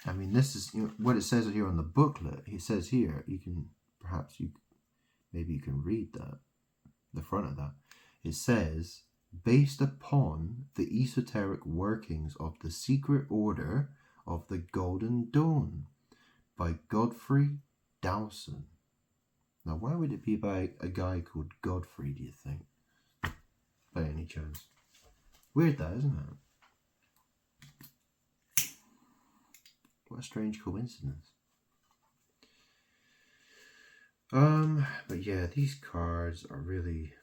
I mean, this is what it says here on the booklet. It says here, maybe you can read that, the front of that. It says, based upon the esoteric workings of the secret order of the Golden Dawn by Godfrey Dowson. Now, why would it be by a guy called Godfrey, do you think? By any chance? Weird that, isn't it? What a strange coincidence. But yeah, these cards are really,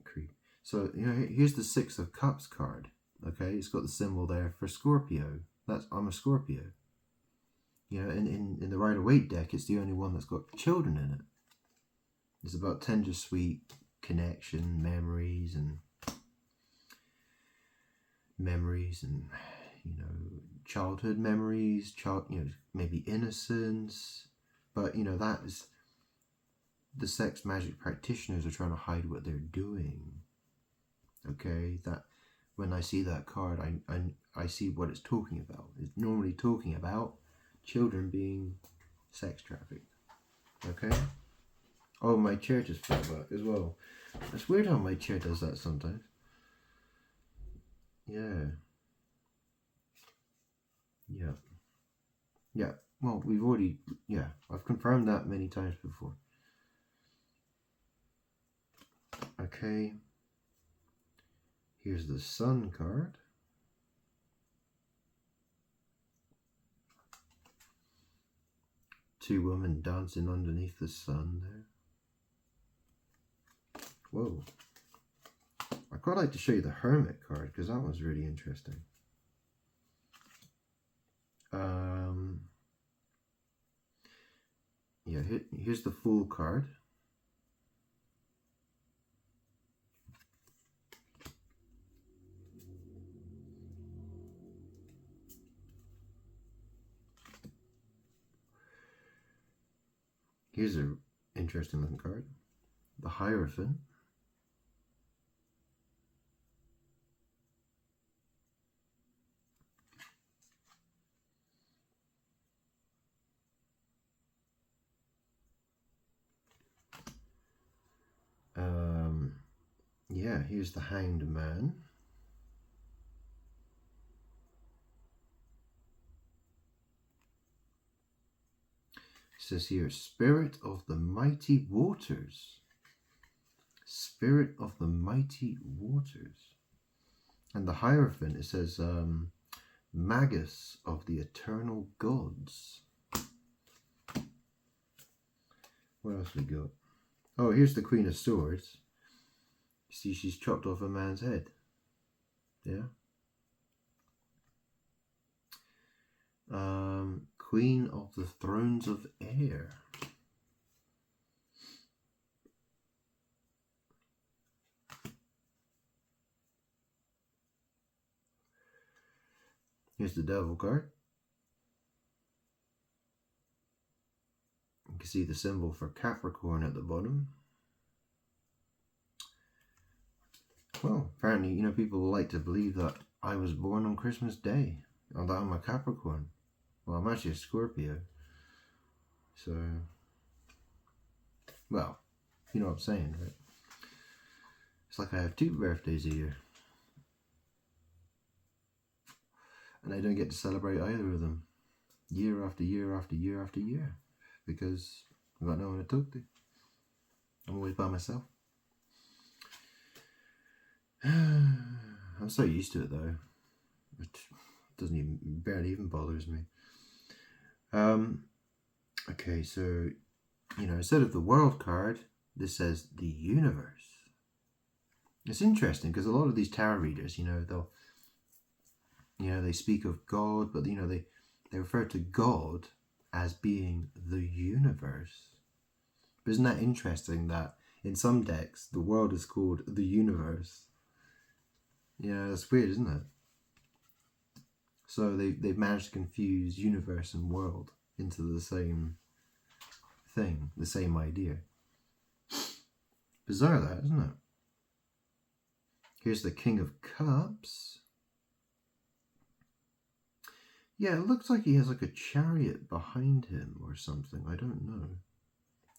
creepy. So, here's the 6 of Cups card. Okay, it's got the symbol there for Scorpio. I'm a Scorpio. In the Rider-Waite deck, it's the only one that's got children in it. It's about tender, sweet connection, memories and childhood memories, maybe innocence. But that is the sex magic practitioners are trying to hide what they're doing. Okay, that when I see that card, I see what it's talking about. It's normally talking about children being sex trafficked. Okay. Oh, my chair just fell back as well. It's weird how my chair does that sometimes. Yeah. Well, we've already, I've confirmed that many times before. Okay. Here's the Sun card. Two women dancing underneath the sun there. Whoa. I'd quite like to show you the Hermit card, because that one's really interesting. Here's the Fool card. Here's an interesting looking card. The Hierophant. Here's the Hanged Man. It says here, Spirit of the Mighty Waters. Spirit of the Mighty Waters. And the Hierophant, it says, Magus of the Eternal Gods. What else we got? Oh, here's the Queen of Swords. See, she's chopped off a man's head. Yeah. Queen of the Thrones of Air. Here's the Devil card. You can see the symbol for Capricorn at the bottom. Well, apparently, you know, people like to believe that I was born on Christmas Day, or that I'm a Capricorn. Well, I'm actually a Scorpio. So, well, you know what I'm saying, right? It's like I have 2 birthdays a year. And I don't get to celebrate either of them. Year after year after year after year. Because I've got no one to talk to. I'm always by myself. I'm so used to it though. It doesn't even, barely even bothers me. Okay, so, you know, instead of the World card, this says the Universe. It's interesting because a lot of these tarot readers, you know, they speak of God, but, you know, they refer to God as being the universe. But isn't that interesting that in some decks, the world is called the universe? Yeah, that's weird, isn't it? So they've managed to confuse universe and world into the same thing, the same idea. Bizarre that, isn't it? Here's the King of Cups. Yeah, it looks like he has like a chariot behind him or something. I don't know.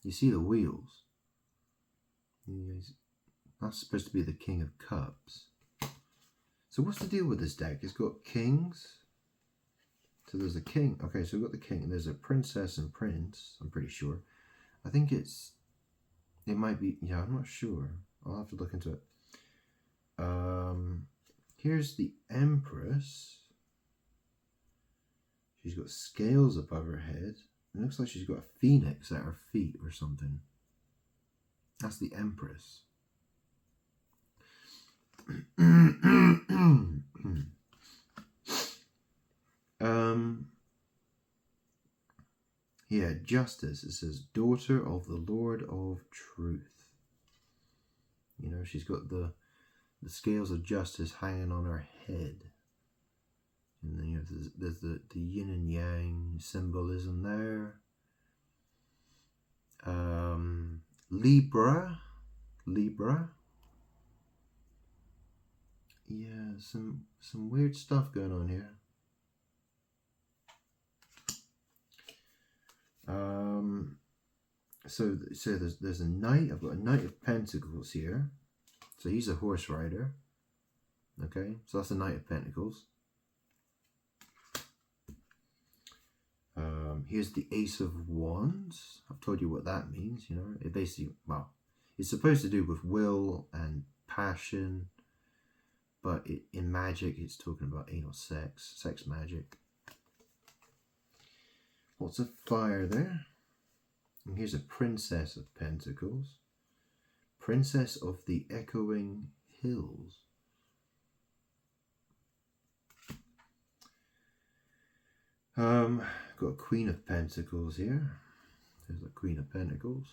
You see the wheels. That's supposed to be the King of Cups. So what's the deal with this deck? It's got kings. So there's a king. Okay, so we've got the king. There's a princess and prince, I'm pretty sure. I think it might be, yeah, I'm not sure. I'll have to look into it. Here's the Empress. She's got scales above her head. It looks like she's got a phoenix at her feet or something. That's the Empress. Yeah, Justice. It says, daughter of the Lord of Truth. You know, she's got the scales of justice hanging on her head. And then, you know, there's the yin and yang symbolism there. Libra. Yeah, some weird stuff going on here. So there's a knight. I've got a Knight of Pentacles here. So he's a horse rider. Okay, so that's the Knight of Pentacles. Here's the Ace of Wands. I've told you what that means, you know. It basically, well, it's supposed to do with will and passion, but in magic, it's talking about anal sex magic. Lots of fire there. And here's a Princess of Pentacles. Princess of the Echoing Hills. Got a Queen of Pentacles here. There's a Queen of Pentacles.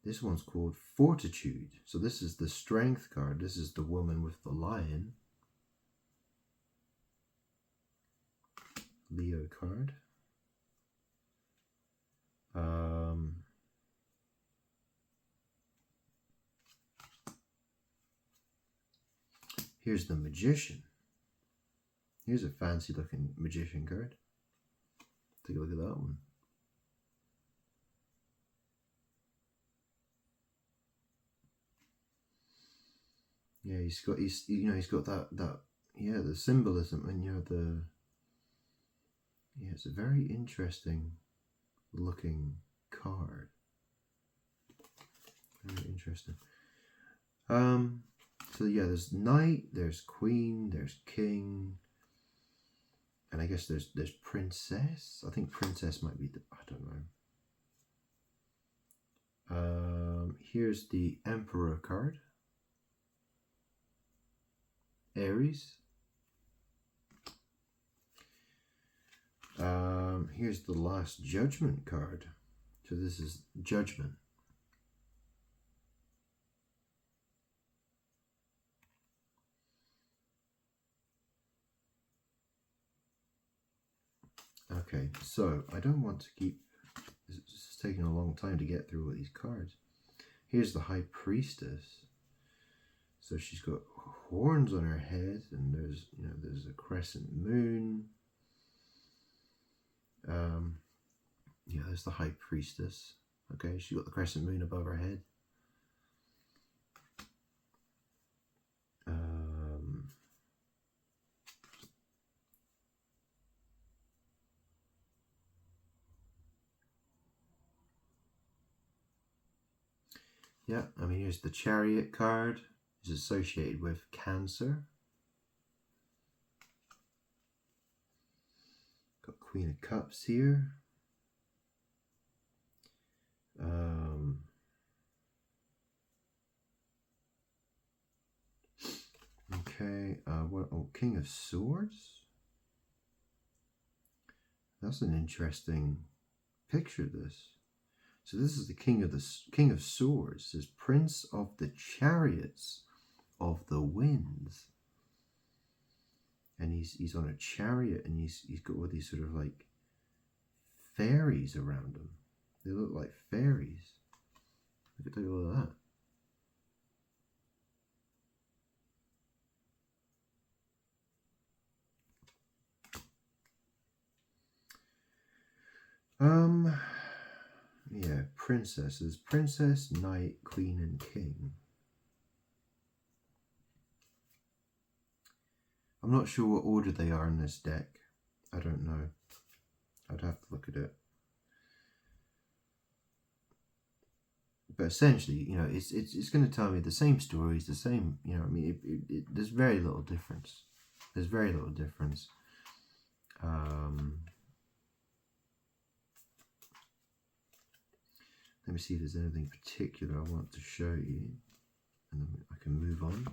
This one's called Fortitude. So this is the Strength card. This is the woman with the lion. Leo card. Here's the Magician. Here's a fancy looking Magician card. Take a look at that one. Yeah, he's got that yeah, the symbolism, and you know yeah, it's a very interesting looking card. Very interesting. So yeah, there's Knight, there's Queen, there's King, and I guess there's Princess. I think Princess might be I don't here's the Emperor card. Aries. Here's the Last Judgment card. So this is Judgment. Okay, so I don't want to keep... It's taking a long time to get through all these cards. Here's the High Priestess. So she's got horns on her head, and there's, you know, there's a crescent moon. Yeah, there's the High Priestess. Okay, she's got the crescent moon above her head. Yeah, I mean, here's the Chariot card. It's associated with Cancer. Got Queen of Cups here. Okay, what? Oh, King of Swords. That's an interesting picture. This. So this is the King of Swords. This is Prince of the Chariots of the Winds, and he's on a chariot, and he's got all these sort of like fairies around him. They look like fairies. Look at all of that. Yeah, princesses. Princess, knight, queen, and king. I'm not sure what order they are in this deck. I don't know. I'd have to look at it. But essentially, you know, it's going to tell me the same stories, the same, you know, I mean, there's very little difference. There's very little difference. Let me see if there's anything particular I want to show you, and then I can move on.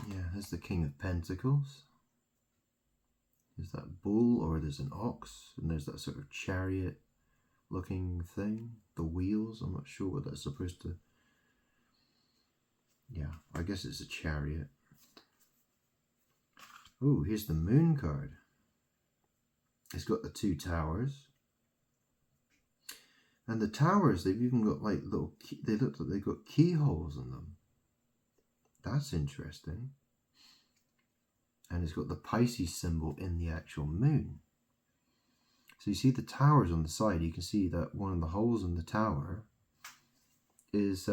Yeah, there's the King of Pentacles. There's that bull, or there's an ox, and there's that sort of chariot looking thing. The wheels, I'm not sure what that's supposed to... Yeah, I guess it's a chariot. Oh, here's the Moon card. It's got the two towers. And the towers, they've even got like little... They look like they've got keyholes in them. That's interesting. And it's got the Pisces symbol in the actual moon. So you see the towers on the side. You can see that one of the holes in the tower is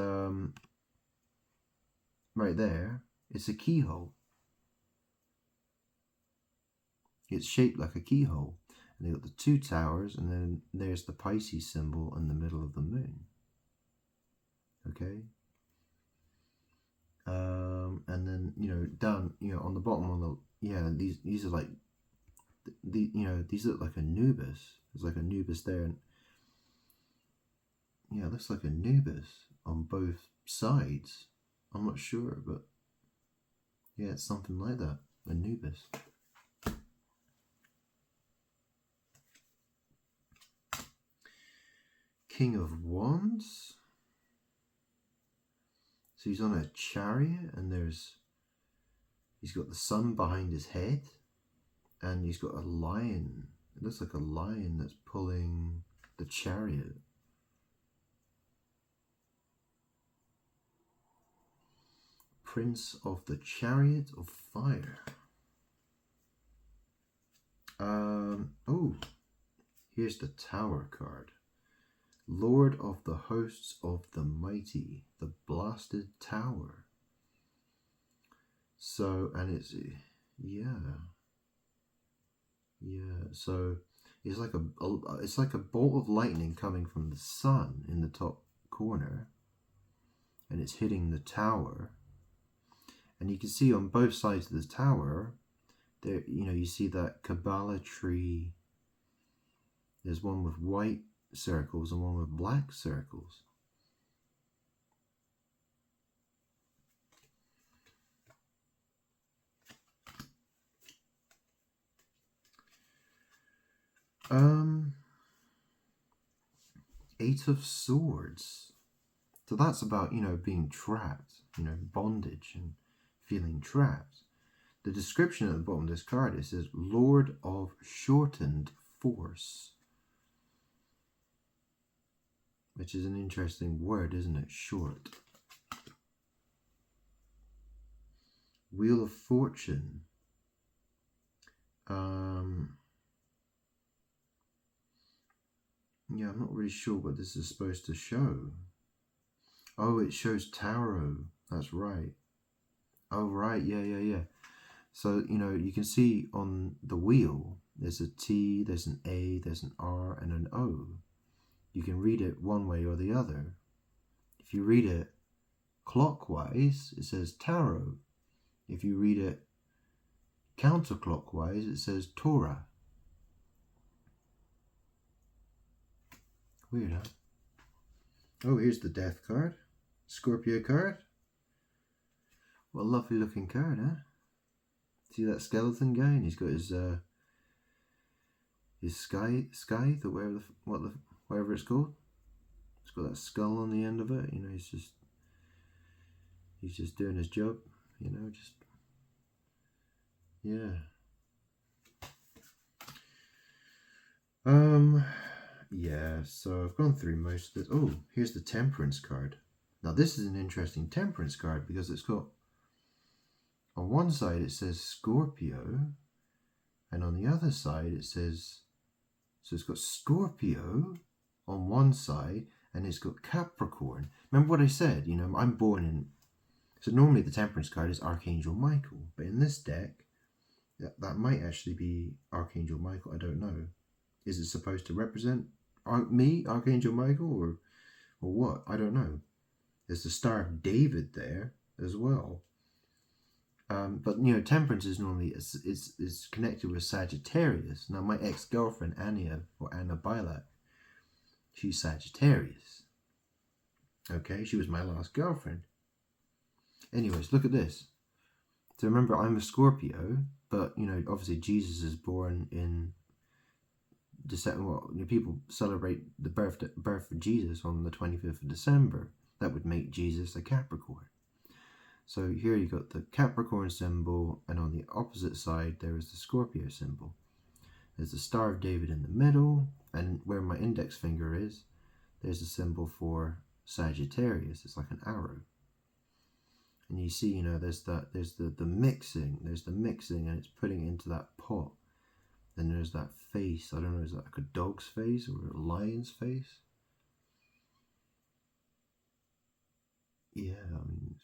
right there. It's a keyhole. It's shaped like a keyhole. And they've got the two towers, and then there's the Pisces symbol in the middle of the moon. Okay. And then, you know, down, you know, on the bottom on the, yeah, these are like, you know, these look like Anubis. There's like Anubis there, and yeah, it looks like Anubis on both sides. I'm not sure, but yeah, it's something like that. Anubis. King of Wands. So he's on a chariot, and he's got the sun behind his head, and he's got a lion. It looks like a lion that's pulling the chariot. Prince of the Chariot of Fire. Oh, here's the Tower card. Lord of the hosts of the mighty, the blasted tower. So, and it's, yeah, so it's like a bolt of lightning coming from the sun in the top corner, and it's hitting the tower. And you can see on both sides of the tower, there, you know, you see that Kabbalah tree. There's one with white circles and one with black circles. Eight of Swords. So that's about, you know, being trapped, you know, bondage and feeling trapped. The description at the bottom of this card, it says Lord of Shortened Force, which is an interesting word, isn't it? Short. Wheel of Fortune. Yeah, I'm not really sure what this is supposed to show. Oh, it shows tarot. That's right. Oh, right. Yeah. So, you know, you can see on the wheel, there's a T, there's an A, there's an R, and an O. You can read it one way or the other. If you read it clockwise, it says tarot. If you read it counterclockwise, it says Torah. Weird, huh? Oh, here's the Death card. Scorpio card. What a lovely looking card, huh? See that skeleton guy? And he's got his scythe or whatever it's called. It's got that skull on the end of it. You know, he's just doing his job. You know, just yeah. Yeah, so I've gone through most of this. Oh, here's the Temperance card. Now this is an interesting Temperance card because it's got, on one side it says Scorpio, and on the other side it says, so it's got Scorpio on one side and it's got Capricorn. Remember what I said, you know, I'm born in, so normally the Temperance card is Archangel Michael, but in this deck, that might actually be Archangel Michael, I don't know. Is it supposed to represent me, Archangel Michael, or what? I don't know. There's the Star of David there as well. But, you know, Temperance is normally is connected with Sagittarius. Now, my ex-girlfriend, Anna Bilak, she's Sagittarius. Okay, she was my last girlfriend. Anyways, look at this. So remember, I'm a Scorpio, but, you know, obviously Jesus is born in December. Well, you know, people celebrate the birth of Jesus on the 25th of December. That would make Jesus a Capricorn. So here you got the Capricorn symbol, and on the opposite side there is the Scorpio symbol. There's the Star of David in the middle, and where my index finger is, there's a symbol for Sagittarius. It's like an arrow. And you see, you know, there's the mixing. There's the mixing, and it's putting it into that pot. Then there's that face. I don't know, is that like a dog's face or a lion's face? Yeah, I mean,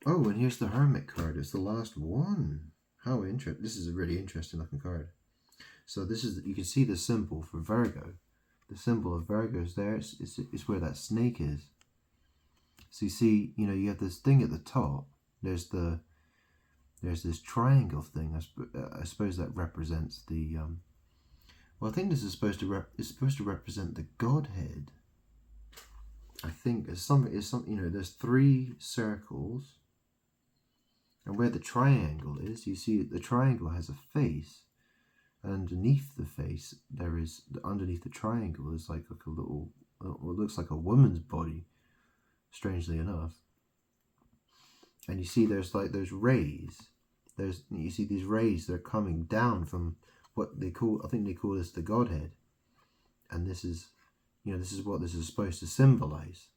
oh, and here's the Hermit card. It's the last one. How interesting. This is a really interesting looking card. So this is, you can see the symbol for Virgo. The symbol of Virgo is there. It's where that snake is. So you see, you know, you have this thing at the top. There's this triangle thing. I suppose that represents the well, I think this is supposed to represent the Godhead. I think it's something. You know, there's 3 circles, and where the triangle is, you see the triangle has a face. And underneath the face, underneath the triangle is like a little, what looks like a woman's body, strangely enough. And you see there's like those rays. You see these rays, they're coming down from what they call, I think they call this the Godhead. And this is, you know, this is what this is supposed to symbolize.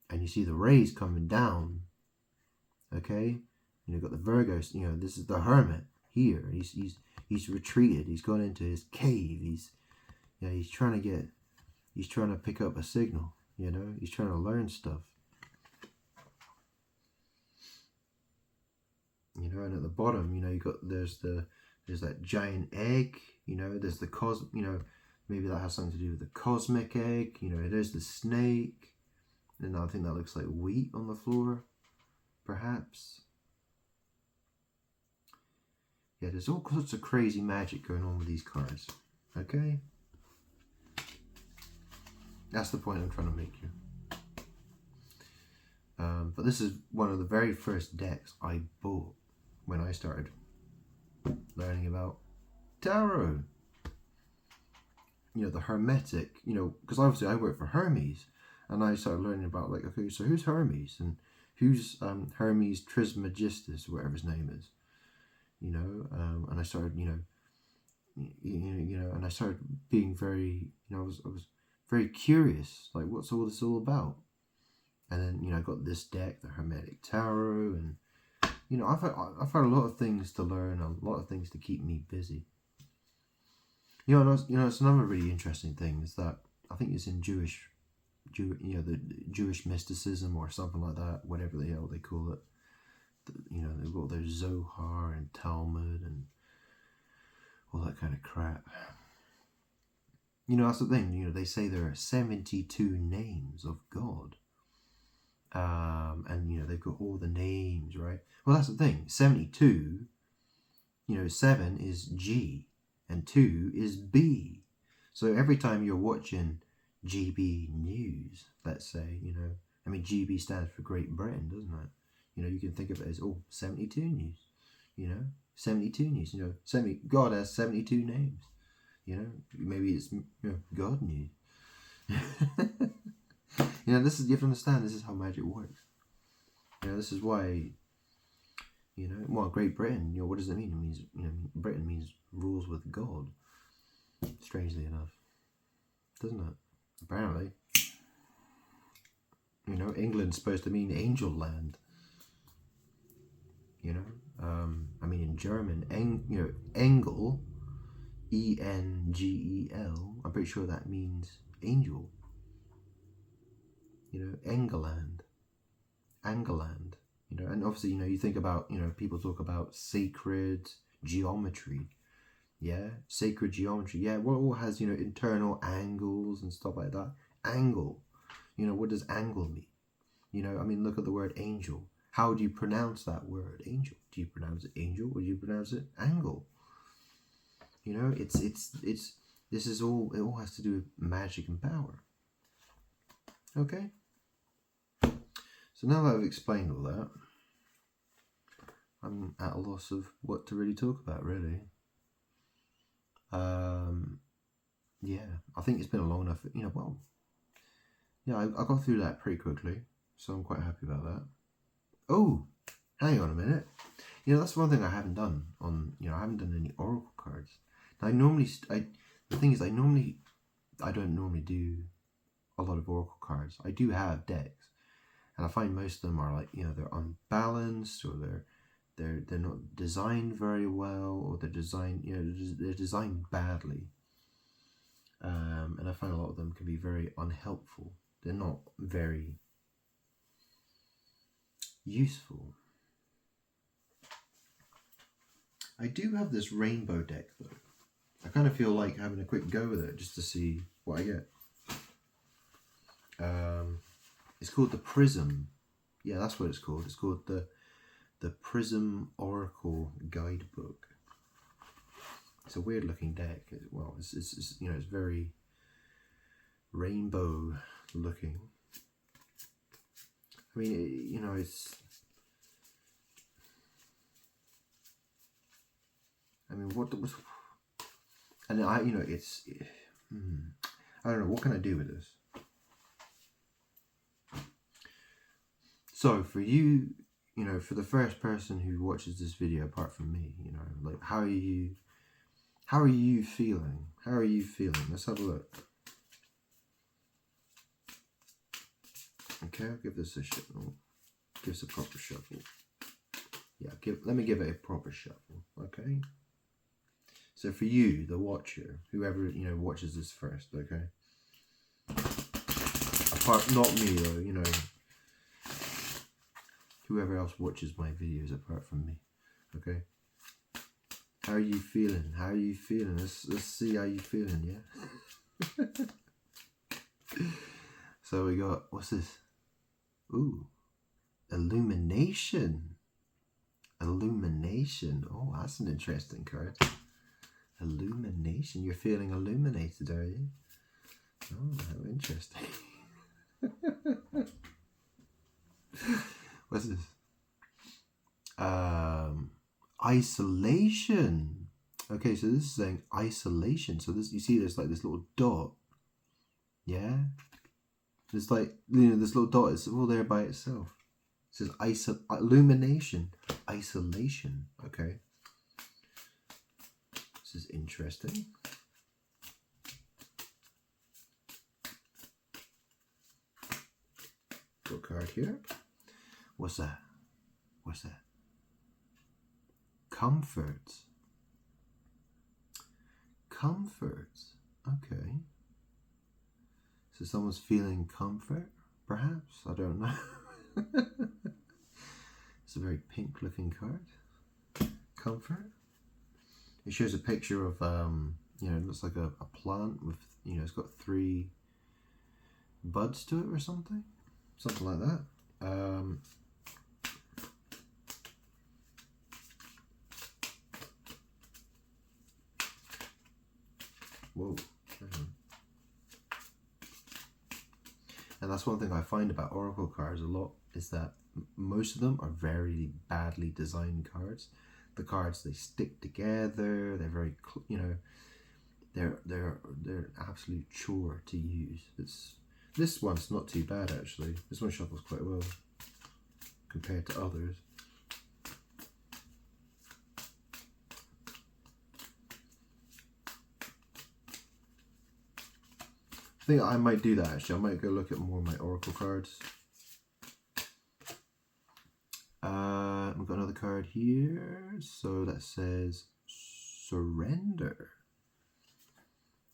And you see the rays coming down. Okay? And you've got the Virgo, you know, this is the Hermit here. He's retreated. He's gone into his cave. He's trying to pick up a signal, you know. He's trying to learn stuff. You know, and at the bottom, you know, there's that giant egg, you know, there's the you know, maybe that has something to do with the cosmic egg, you know, there's the snake, and I think that looks like wheat on the floor. perhaps. Yeah, there's all sorts of crazy magic going on with these cards. Okay? That's the point I'm trying to make you. But this is one of the very first decks I bought when I started learning about tarot. You know, the Hermetic, you know, because obviously I work for Hermes, and I started learning about, like, okay, so who's Hermes? And who's Hermes Trismegistus, whatever his name is. You know, and I started, you know, and I started being very, you know, I was very curious, like, what's all this all about? And then, you know, I got this deck, the Hermetic Tarot, and, you know, I've had a lot of things to learn, a lot of things to keep me busy. You know, it's another really interesting thing is that I think it's in you know, the Jewish mysticism or something like that, whatever the hell they call it. You know, they've got their Zohar and Talmud and all that kind of crap. You know, that's the thing. You know, they say there are 72 names of God. And, you know, they've got all the names, right? Well, that's the thing. 72, you know, 7 is G and 2 is B. So every time you're watching GB News, let's say, you know, I mean, GB stands for Great Britain, doesn't it? You know, you can think of it as, 72 News, you know, 72 News, you know, God has 72 names, you know, maybe it's, you know, God News. You know, you have to understand, this is how magic works. You know, this is why, you know, well, Great Britain, you know, what does it mean? It means, you know, Britain means rules with God, strangely enough, doesn't it? Apparently. You know, England's supposed to mean angel land. You know, I mean, in German, you know, Engel, E-N-G-E-L, I'm pretty sure that means angel. You know, Engeland, you know, and obviously, you know, you think about, you know, people talk about sacred geometry, yeah, sacred geometry, yeah, well, it all has, you know, internal angles and stuff like that. Angle, you know, what does angle mean? You know, I mean, look at the word angel. How do you pronounce that word, angel? Do you pronounce it angel or do you pronounce it angle? You know, this is all, it all has to do with magic and power. Okay? So now that I've explained all that, I'm at a loss of what to really talk about, really. Yeah, I think it's been a long enough, you know, well, yeah, I got through that pretty quickly, so I'm quite happy about that. Oh, hang on a minute. You know, that's one thing I haven't done on, you know, I haven't done any oracle cards. Now, the thing is, I don't normally do a lot of oracle cards. I do have decks. And I find most of them are, like, you know, they're unbalanced, or they're not designed very well, or they're designed, you know, they're designed badly. And I find a lot of them can be very unhelpful. They're not very useful. I do have this rainbow deck, though. I kind of feel like having a quick go with it just to see what I get. It's called the Prism. Yeah, that's what it's called. It's called the Prism Oracle Guidebook. It's a weird looking deck. Well, it's you know, it's very rainbow looking. I mean, you know, it's. I mean, what was. And you know, it's. I don't know. What can I do with this? So for you, you know, for the first person who watches this video, apart from me, you know, like, how are you feeling? How are you feeling? Let's have a look. Okay, I'll give this a shuffle. Give this a proper shuffle. Yeah, let me give it a proper shuffle. Okay. So for you, the watcher, whoever, you know, watches this first, okay. Apart, not me though, you know. Whoever else watches my videos apart from me, okay? How are you feeling? How are you feeling? Let's see how you feeling, yeah? So we got, what's this? Ooh, a Illumination. Illumination. Oh, that's an interesting card. Illumination. You're feeling illuminated, are you? Oh, how interesting. What's this? Isolation. Okay, so this is saying isolation. So this, you see, there's like this little dot. Yeah. It's like, you know, this little dot is all there by itself. It says illumination, isolation. Okay. This is interesting. Got a card here. What's that? What's that? Comfort. Comfort. Okay. So someone's feeling comfort, perhaps? I don't know. It's a very pink looking card. Comfort. It shows a picture of, you know, it looks like a plant with, you know, it's got 3 buds to it or something. Something like that. Whoa. And that's one thing I find about Oracle cards a lot, is that most of them are very badly designed cards. The cards, they stick together. They're very, you know, they're an absolute chore to use. This one's not too bad actually. This one shuffles quite well compared to others. I think I might do that actually. I might go look at more of my Oracle cards. We've got another card here. So that says surrender.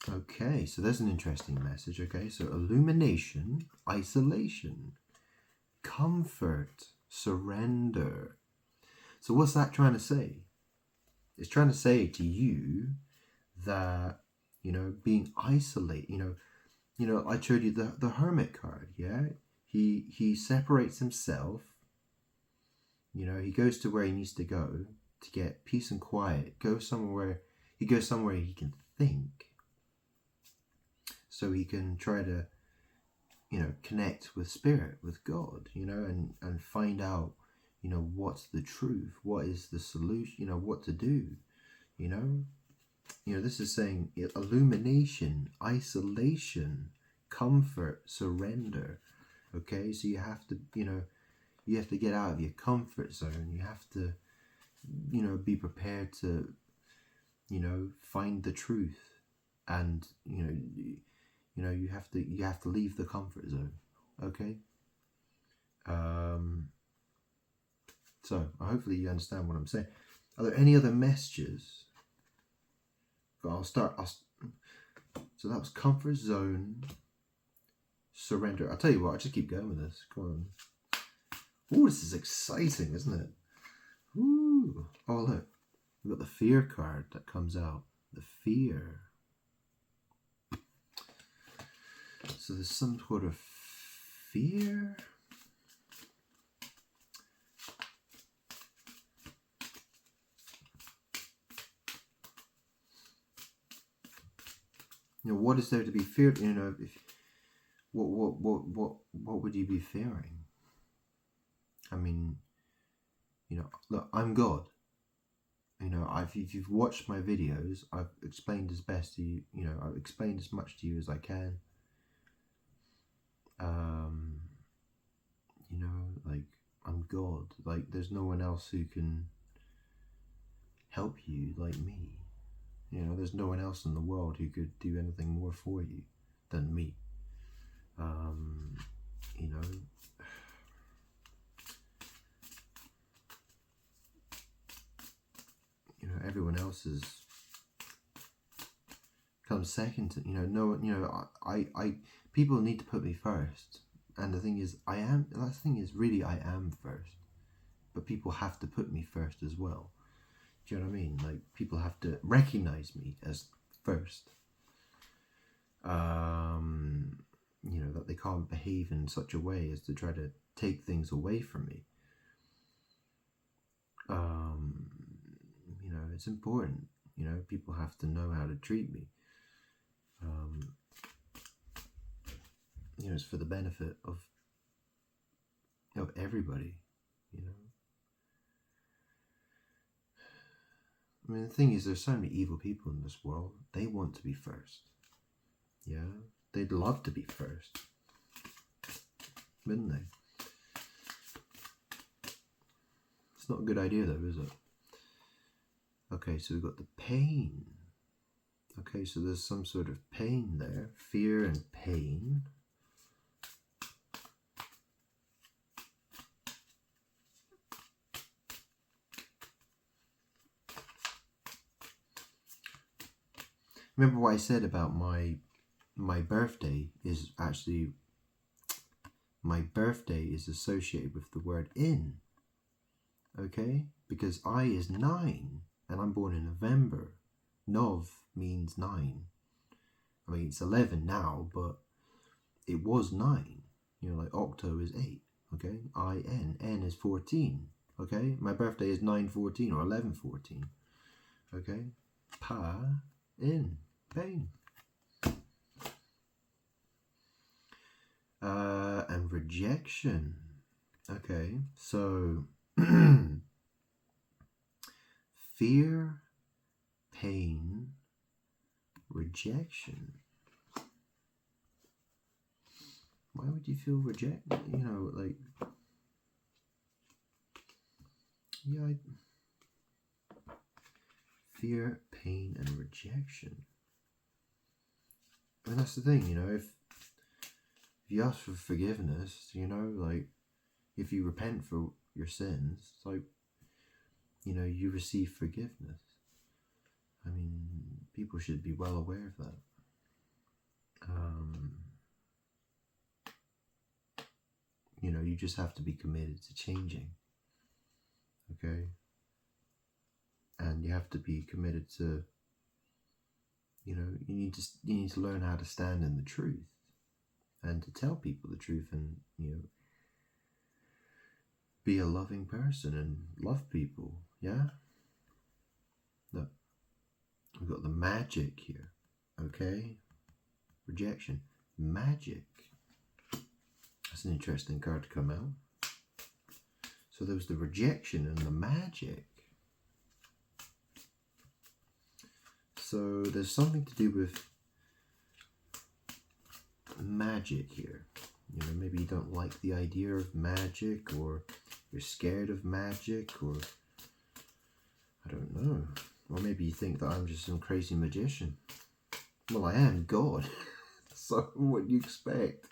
Okay, so there's an interesting message. Okay, so illumination, isolation, comfort, surrender. So what's that trying to say? It's trying to say to you that, you know, being isolated, you know, I showed you the Hermit card, yeah? He separates himself, you know, he goes to where he needs to go to get peace and quiet, he goes somewhere he can think, so he can try to, you know, connect with spirit, with God, you know, and find out, you know, what's the truth, what is the solution, you know, what to do, you know. You know, this is saying illumination, isolation, comfort, surrender. Okay, so you have to, you know, you have to get out of your comfort zone. You have to, you know, be prepared to, you know, find the truth, and you know, you have to leave the comfort zone. Okay. So hopefully you understand what I'm saying. Are there any other messages? So that was comfort zone, surrender. I'll tell you what, I'll just keep going with this. Come on. Oh, this is exciting, isn't it? Ooh. Oh, look. We've got the fear card that comes out. The fear. So there's some sort of fear. You know, what is there to be feared? You know, if, what would you be fearing? I mean, you know, look, I'm God. You know, if you've watched my videos, I've explained as best to you. You know, I've explained as much to you as I can. You know, like, I'm God. Like, there's no one else who can help you like me. You know, there's no one else in the world who could do anything more for you than me. You know, everyone else is comes second to, you know, no one, you know, I people need to put me first. And the thing is, I am first. But people have to put me first as well. Do you know what I mean? Like, people have to recognize me as first. You know, that they can't behave in such a way as to try to take things away from me. You know, it's important. You know, people have to know how to treat me. You know, it's for the benefit of everybody, you know. I mean, the thing is, there's so many evil people in this world. They want to be first. Yeah, they'd love to be first, wouldn't they? It's not a good idea though, is it? Okay, so we've got the pain. Okay, so there's some sort of pain there, fear and pain. Remember what I said about my birthday is actually, my birthday is associated with the word in. Okay, because I is 9 and I'm born in November. Nov means 9. I mean, it's 11 now, but it was 9. You know, like octo is 8. Okay, N is 14. Okay, my birthday is 9/14 or 11/14. Okay, pa in pain. And rejection. Okay, so fear, pain, rejection. Why would you feel rejected? You know, like, yeah, fear, pain, and rejection. And that's the thing, you know, if you ask for forgiveness, you know, like, if you repent for your sins, it's like, you know, you receive forgiveness. I mean, people should be well aware of that. You know, you just have to be committed to changing. Okay? And you have to be committed to, you know, you need to learn how to stand in the truth and to tell people the truth and, you know, be a loving person and love people. Yeah? Look, we've got the magic here. Okay? Rejection. Magic. That's an interesting card to come out. So there was the rejection and the magic. So there's something to do with magic here. You know, maybe you don't like the idea of magic, or you're scared of magic, or I don't know. Or maybe you think that I'm just some crazy magician. Well, I am God. So what do you expect?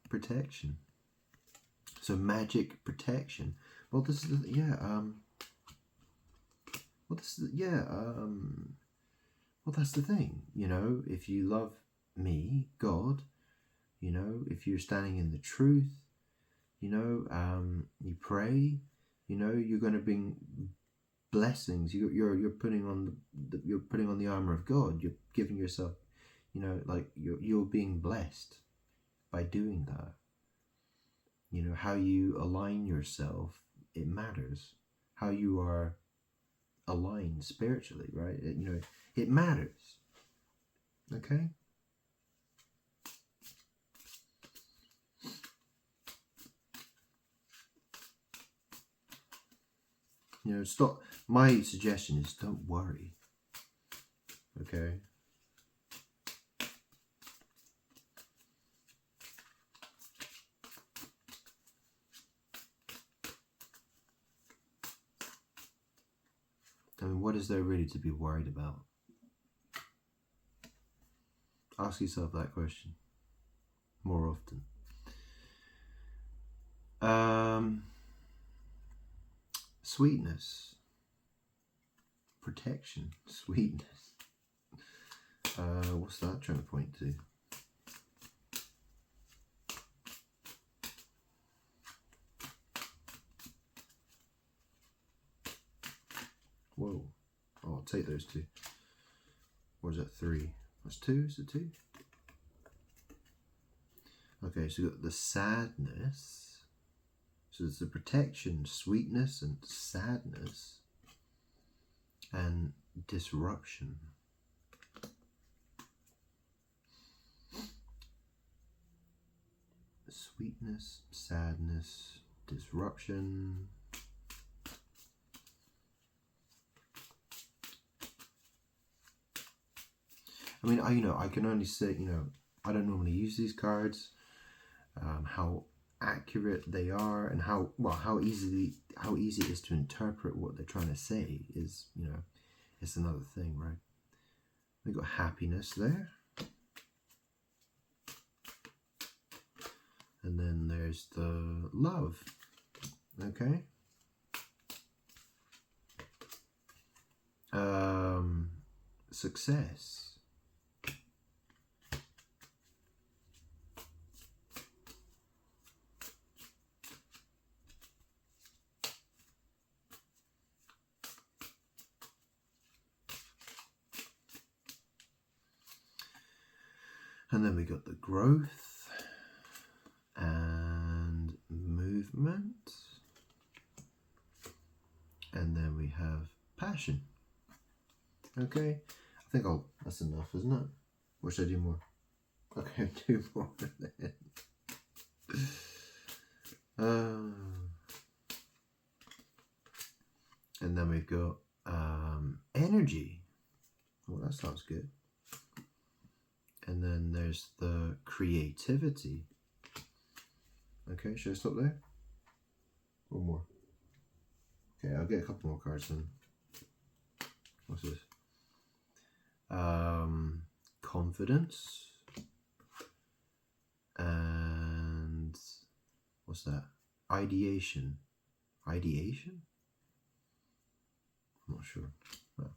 Protection. So magic, protection. Well, this is well, that's the thing. You know, if you love me, God, you know, if you're standing in the truth, you know, you pray, you know, you're going to bring blessings. You're putting on you're putting on the armor of God. You're giving yourself, you know, like you're being blessed by doing that. You know, how you align yourself, it matters. How you are aligned spiritually, right? You know, it matters. Okay? You know, stop. My suggestion is don't worry. Okay? I mean, what is there really to be worried about? Ask yourself that question more often. Sweetness. Protection. Sweetness. What's that trying to point to? Whoa. Oh, I'll take those two. Or is that 3? That's 2, is it 2? Okay, so we've got the sadness. So it's the protection, sweetness and sadness and disruption. Sweetness, sadness, disruption. I mean, I can only say, I don't normally use these cards. How accurate they are and how easy it is to interpret what they're trying to say is, it's another thing, right? We've got happiness there. And then there's the love, okay? Success. And then we got the growth and movement. And then we have passion. Okay, I think that's enough, isn't it? Or should I do more? Okay, 2 more then. And then we've got energy. Well, that sounds good. And then there's the creativity. Okay, should I stop there? One more. Okay, I'll get a couple more cards then. What's this? Confidence. And what's that? Ideation. Ideation? I'm not sure. Oh.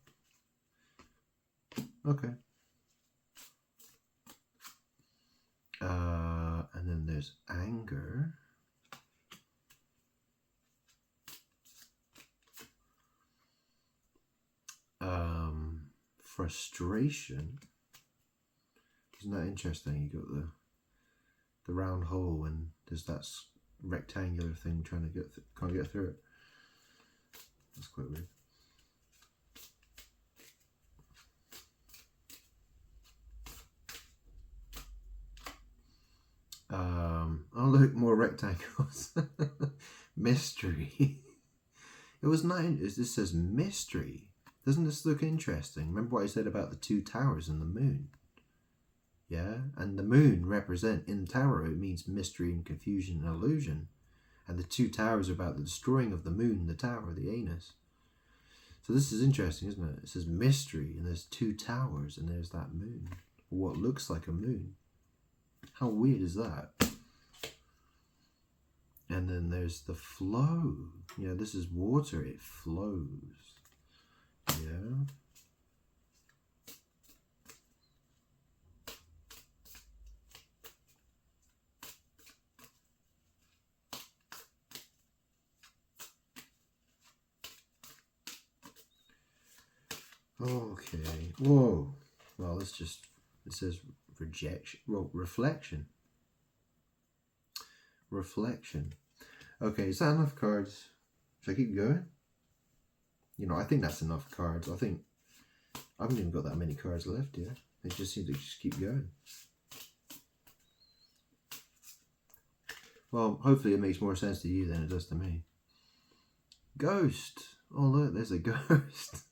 Okay. And then there's anger. Frustration. Isn't that interesting? You got the round hole and there's that rectangular thing trying to can't get through it. That's quite weird. Oh look, more rectangles. Mystery. It was nice. This says mystery. Doesn't this look interesting? Remember what I said about the 2 towers and the moon? Yeah, and the moon in tarot, it means mystery and confusion and illusion. And the 2 towers are about the destroying of the moon, the tower, the anus. So this is interesting, isn't it? It says mystery and there's 2 towers and there's that moon. Or what looks like a moon. How weird is that? And then there's the flow. This is water, it flows. Yeah. Okay. Whoa. Well, it says rejection. Well, reflection. Reflection. Okay, is that enough cards? Should I keep going? I think that's enough cards. I haven't even got that many cards left here. It just seems to just keep going. Well, hopefully it makes more sense to you than it does to me. Ghost. Oh look, there's a ghost.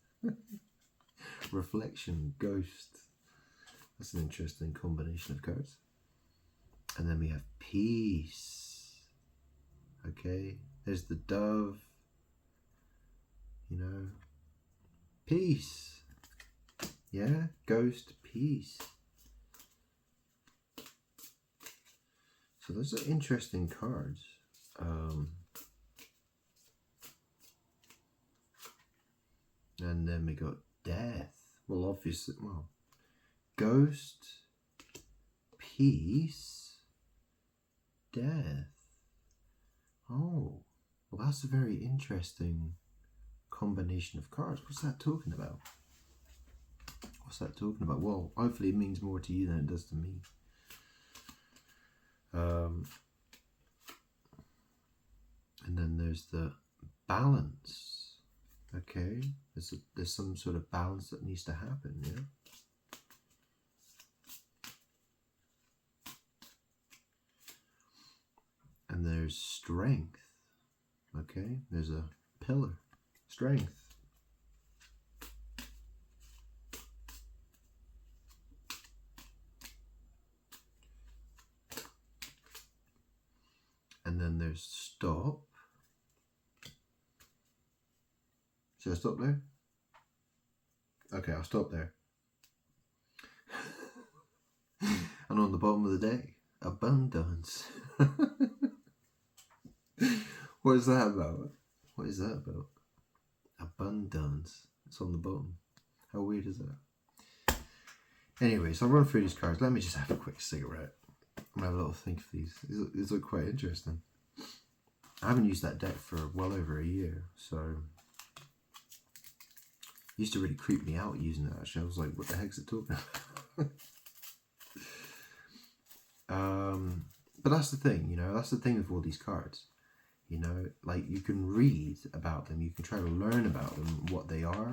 Reflection, ghost. That's an interesting combination of cards. And then we have peace. Okay, there's the dove. Peace. Yeah, ghost, peace. So those are interesting cards. And then we got death. Well, obviously, ghost, peace, death. Oh, well, that's a very interesting combination of cards. What's that talking about? What's that talking about? Well, hopefully it means more to you than it does to me. there's the balance. Okay, there's some sort of balance that needs to happen. Yeah. And there's strength. Okay, there's a pillar. Strength. And then there's stop. Should I stop there? Okay, I'll stop there. And on the bottom of the deck, abundance. What is that about? What is that about? Abundance. It's on the bottom. How weird is that? Anyways, I'll run through these cards. Let me just have a quick cigarette. I'm gonna have a little think of these. These look quite interesting. I haven't used that deck for well over a year, so it used to really creep me out using it. Actually, I was like, "What the heck's it talking about?" But that's the thing, you know. That's the thing with all these cards. You know, like you can read about them, you can try to learn about them, what they are.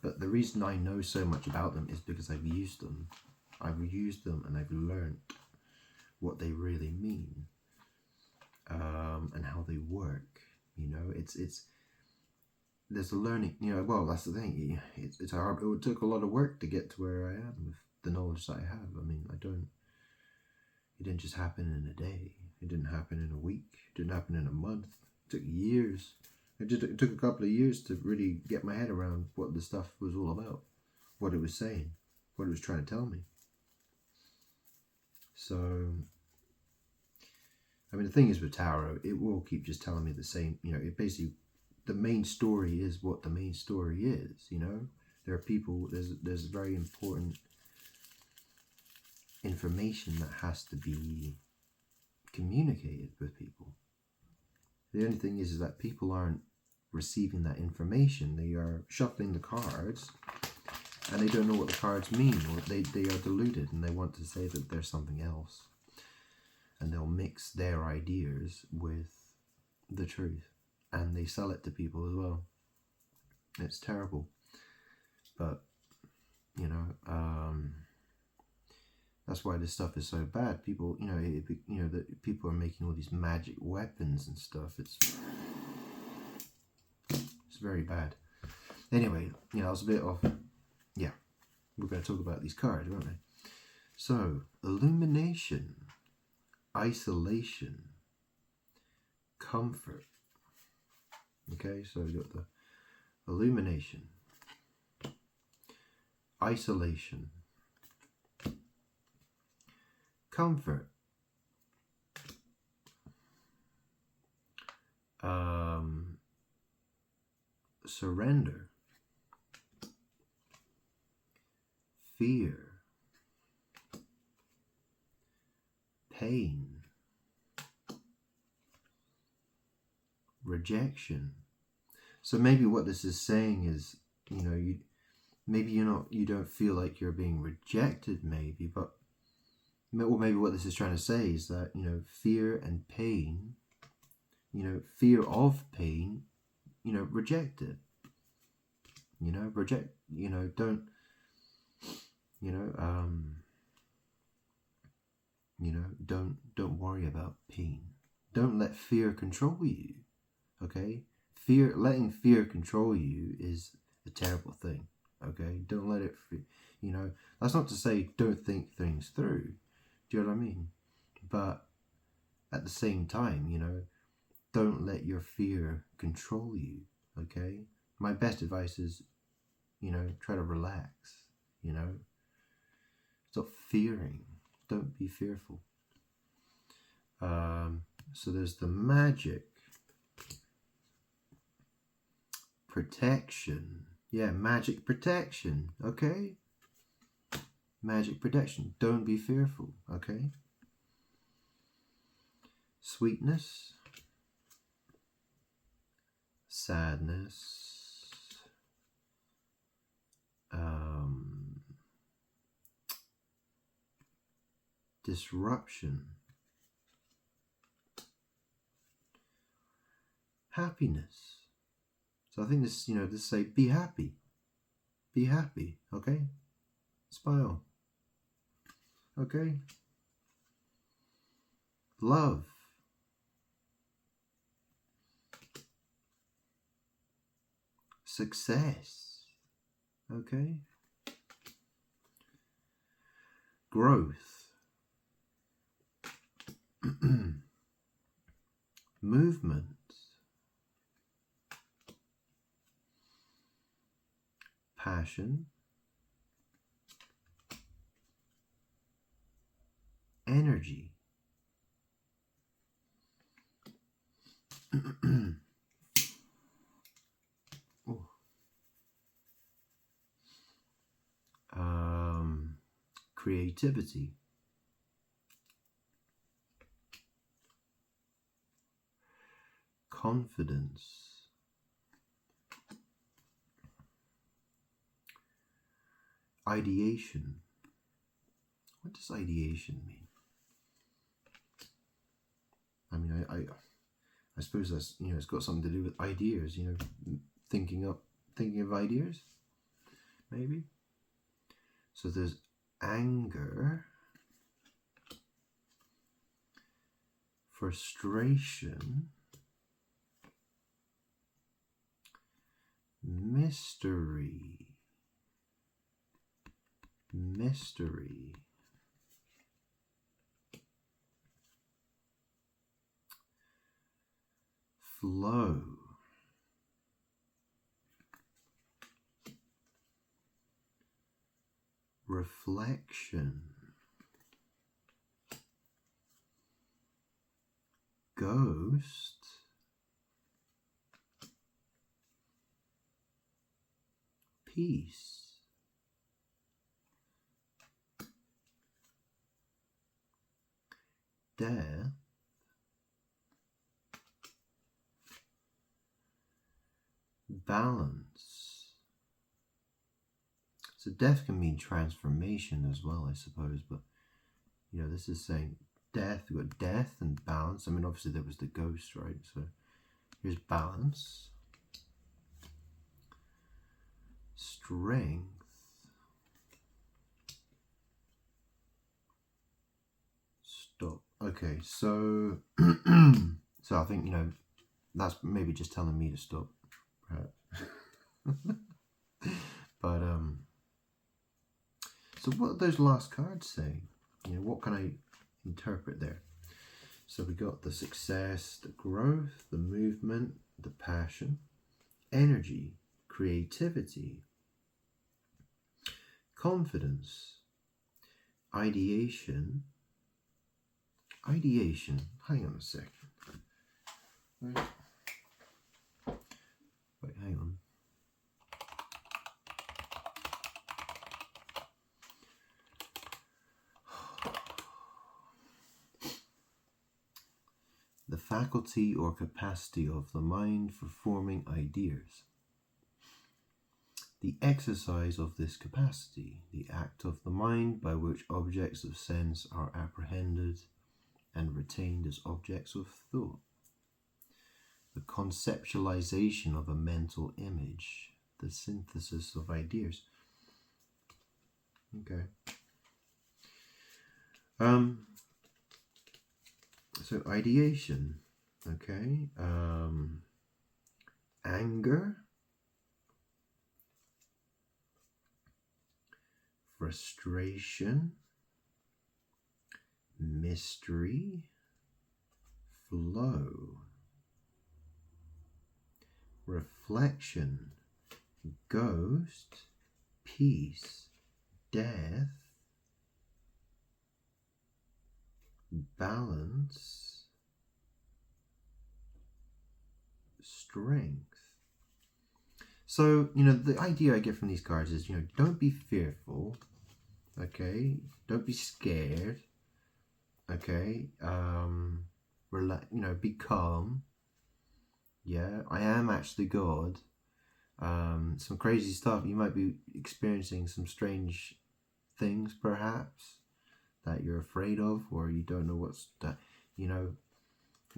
But the reason I know so much about them is because I've used them. I've used them and I've learned what they really mean, and how they work. You know, there's a learning. You know, well, that's the thing. It's hard. It took a lot of work to get to where I am with the knowledge that I have. I mean, it didn't just happen in a day. It didn't happen in a week. It didn't happen in a month. It took years. It took a couple of years to really get my head around what the stuff was all about, what it was saying, what it was trying to tell me. So, I mean, the thing is with tarot, it will keep just telling me the same, you know, it basically, the main story is what the main story is, you know. There are people, there's very important information that has to be communicated with people. The only thing is that people aren't receiving that information. They are shuffling the cards and they don't know what the cards mean, or they are deluded and they want to say that there's something else, and they'll mix their ideas with the truth and they sell it to people as well. It's terrible. But you know, that's why this stuff is so bad. People, you know, that people are making all these magic weapons and stuff. It's very bad. Anyway, you know, I was a bit off. Yeah, we're going to talk about these cards, aren't we? So, illumination, isolation, comfort. Okay, so we've got the illumination, isolation, comfort, surrender, fear, pain, rejection. So maybe what this is saying is, you know, you don't feel like you're being rejected, maybe, but or maybe what this is trying to say is that, you know, fear and pain, you know, fear of pain, you know, reject it. You know, reject, you know, don't, you know, don't worry about pain. Don't let fear control you. Okay? Letting fear control you is a terrible thing. Okay? Don't let it, you know, that's not to say don't think things through. Do you know what I mean? But at the same time, you know, don't let your fear control you. Okay? My best advice is, you know, try to relax. You know, stop fearing. Don't be fearful. So there's the magic, protection. Yeah, magic protection. Okay? Magic protection. Don't be fearful. Okay? Sweetness, sadness, disruption, happiness. So I think this, this say be happy. Be happy, okay? Smile. Okay? Love. Success. Okay? Growth. Movement. Passion. Energy. Creativity. Confidence. Ideation. What does ideation mean? I mean, I suppose that's, it's got something to do with ideas, thinking of ideas, maybe. So there's anger, frustration, mystery, flow, reflection, ghost, peace, death, balance. So death can mean transformation as well, I suppose, but this is saying death. We've got death and balance. I mean, obviously there was the ghost, right? So here's balance, strength, stop. Okay, so so I think that's maybe just telling me to stop, perhaps. But so what are those last cards saying? What can I interpret there? So we got the success, the growth, the movement, the passion, energy, creativity, confidence, ideation. Hang on a second. Wait, hang on. The faculty or capacity of the mind for forming ideas. The exercise of this capacity, the act of the mind by which objects of sense are apprehended and retained as objects of thought. The conceptualization of a mental image, the synthesis of ideas. Okay. So ideation, okay. Anger, frustration, mystery, flow, reflection, ghost, peace, death, balance, strength. So, the idea I get from these cards is, don't be fearful, okay? Don't be scared, okay? Relax, be calm. Yeah, I am actually God. Some crazy stuff. You might be experiencing some strange things, perhaps, that you're afraid of, or you don't know what's that.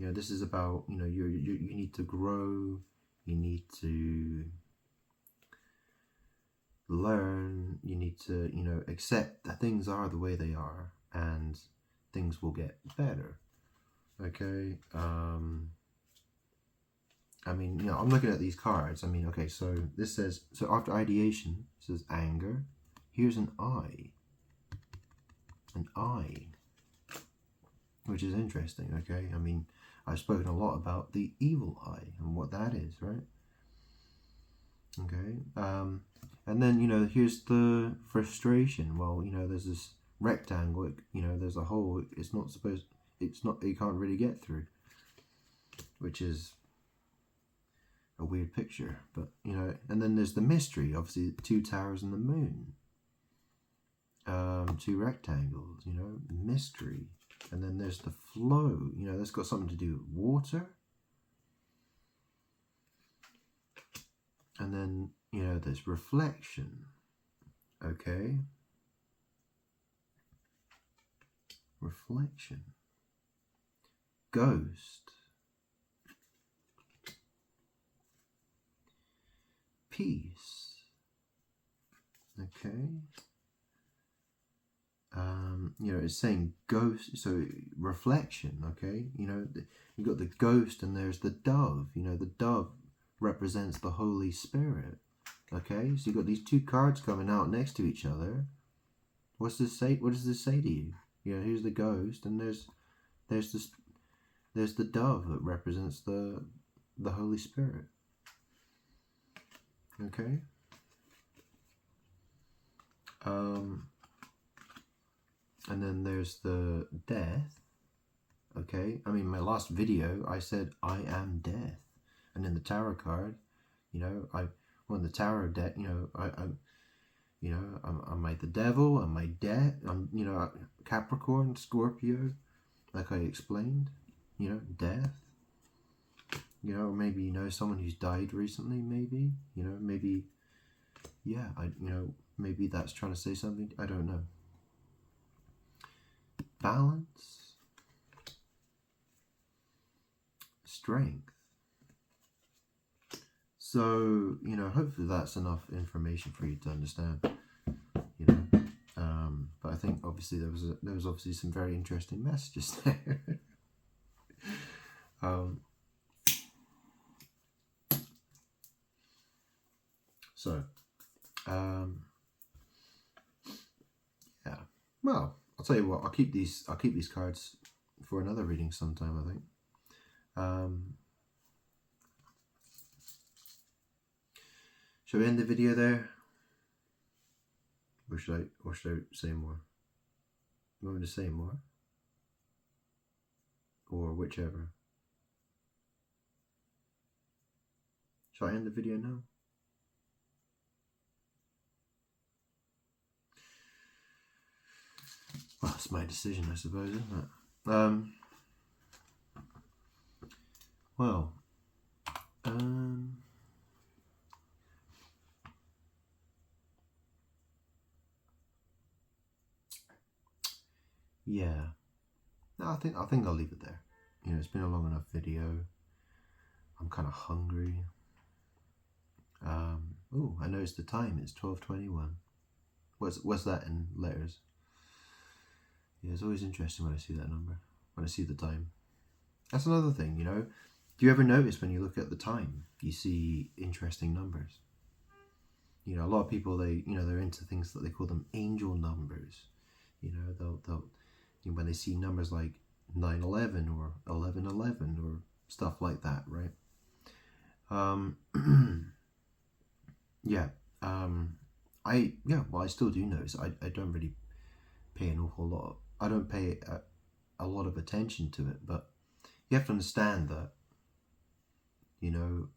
You know, this is about, you know, you need to grow, you need to learn, you need to, you know, accept that things are the way they are and things will get better. Okay. I mean, you know, I'm looking at these cards. I mean, okay, so this says, so after ideation, it says anger. Here's an eye, which is interesting. Okay, I mean, I've spoken a lot about the evil eye and what that is, right? Okay, and then, you know, here's the frustration. Well, you know, there's this rectangle, you know, there's a hole, it's not, you can't really get through, which is a weird picture, but, you know, and then there's the mystery, obviously, 2 towers and the moon, 2 rectangles, you know, mystery, and then there's the flow, you know, that's got something to do with water, and then, you know, there's reflection, okay, reflection, ghost, peace, okay, you know, it's saying ghost, so reflection, okay, you know, you got the ghost and there's the dove, you know, the dove represents the Holy Spirit, okay, so you got these 2 cards coming out next to each other. What's this say? What does this say to you? You know, here's the ghost and there's the dove that represents the Holy Spirit. Okay. And then there's the death. Okay. I mean, my last video, I said I am death, and in the tarot card, you know, on the tarot deck, you know, I'm like the devil, I'm my death, I'm, you know, Capricorn, Scorpio, like I explained, you know, death. You know, or maybe, you know, someone who's died recently, maybe, you know, maybe, yeah, you know, maybe that's trying to say something, I don't know. Balance, strength. So, you know, hopefully that's enough information for you to understand, you know, but I think obviously there was obviously some very interesting messages there. So, yeah. Well, I'll tell you what. I'll keep these cards for another reading sometime, I think. Shall we end the video there, or should I say more? You want me to say more, or whichever? Shall I end the video now? Well, it's my decision, I suppose, isn't it? Well, yeah. No, I think I'll leave it there. You know, it's been a long enough video. I'm kind of hungry. Oh, I noticed the time. It's 12:21. What's that in letters? Yeah, it's always interesting when I see that number. When I see the time. That's another thing, you know. Do you ever notice when you look at the time, you see interesting numbers? You know, a lot of people, they're into things that they call them angel numbers. You know, they'll when they see numbers like 9/11 or 11/11 or stuff like that, right? Yeah. Well, I still do notice. I don't really pay an awful lot. I don't pay a lot of attention to it, but you have to understand that, you know,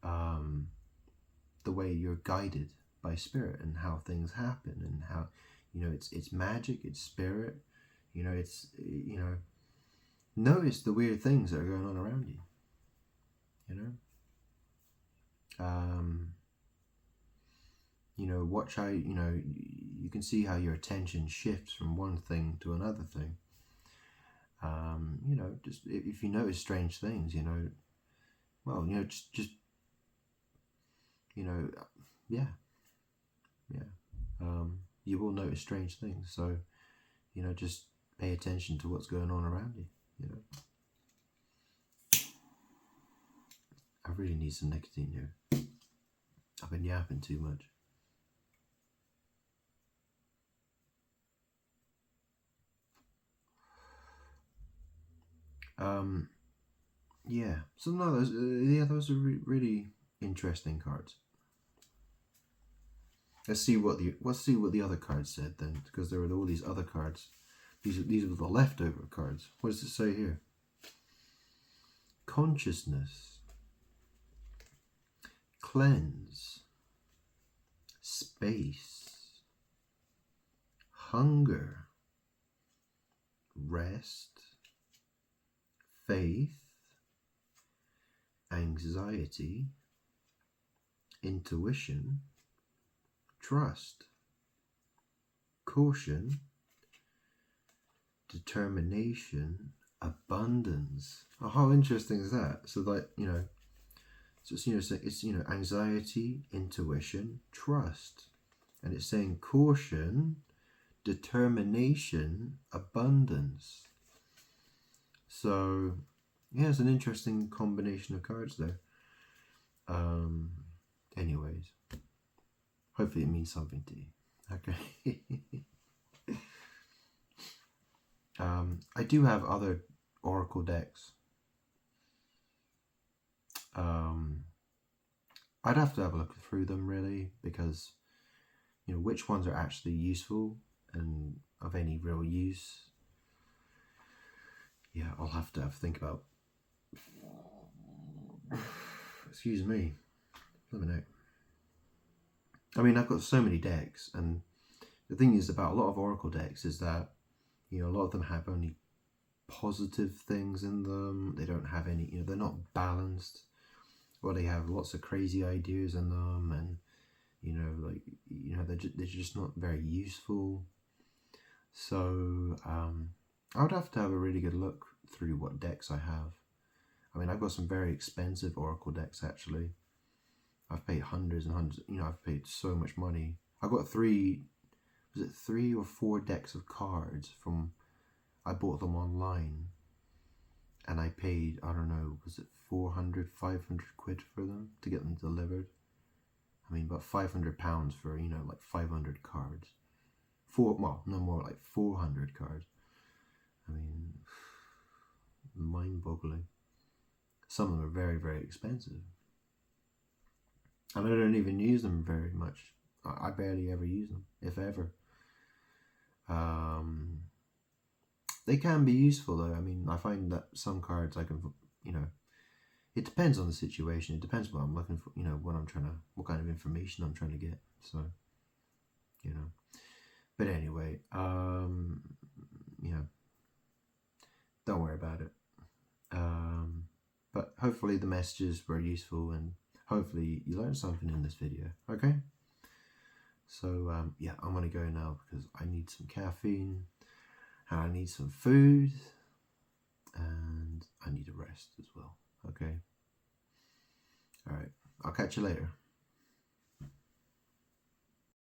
the way you're guided by spirit and how things happen and how, you know, it's magic, it's spirit, you know, it's, you know, notice the weird things that are going on around you, you know. You know, watch how, you know, you can see how your attention shifts from one thing to another thing. You know, just if you notice strange things, you know, well, you know, just you know, yeah, you will notice strange things. So, you know, just pay attention to what's going on around you. You know, I really need some nicotine here. I've been yapping too much. Yeah. So no, those are really interesting cards. Let's see what the other cards said then, because there were all these other cards. These were the leftover cards. What does it say here? Consciousness, cleanse, space, hunger, rest, faith, anxiety, intuition, trust, caution, determination, abundance. Oh, how interesting is that? So that, you know, so it's, you know, it's, you know, anxiety, intuition, trust, and it's saying caution, determination, abundance. So yeah, it's an interesting combination of cards there. Anyways, hopefully it means something to you. Okay. I do have other oracle decks. I'd have to have a look through them really, because you know which ones are actually useful and of any real use. Yeah, I'll have to think about. Excuse me. Let me know. I mean, I've got so many decks, and the thing is about a lot of oracle decks is that, you know, a lot of them have only positive things in them. They don't have any, you know, they're not balanced, or they have lots of crazy ideas in them, and you know, like, you know, they're just not very useful. So I would have to have a really good look through what decks I have. I mean, I've got some very expensive oracle decks actually. I've paid hundreds and hundreds, you know, I've paid so much money. I got three or four decks of cards from, I bought them online, and I paid, I don't know, was it 400, 500 quid for them to get them delivered? I mean, about £500 for, you know, like 500 cards. Well, no more, like 400 cards. I mean, mind-boggling. Some of them are very, very expensive. And I don't even use them very much. I barely ever use them, if ever. They can be useful though. I mean, I find that some cards I can, you know, it depends on the situation. It depends what I'm looking for, you know, what kind of information I'm trying to get. So, you know, but anyway, yeah, don't worry about it. But hopefully the messages were useful, and hopefully you learned something in this video. Okay. So yeah, I'm gonna go now because I need some caffeine, and I need some food, and I need a rest as well. Okay. All right. I'll catch you later.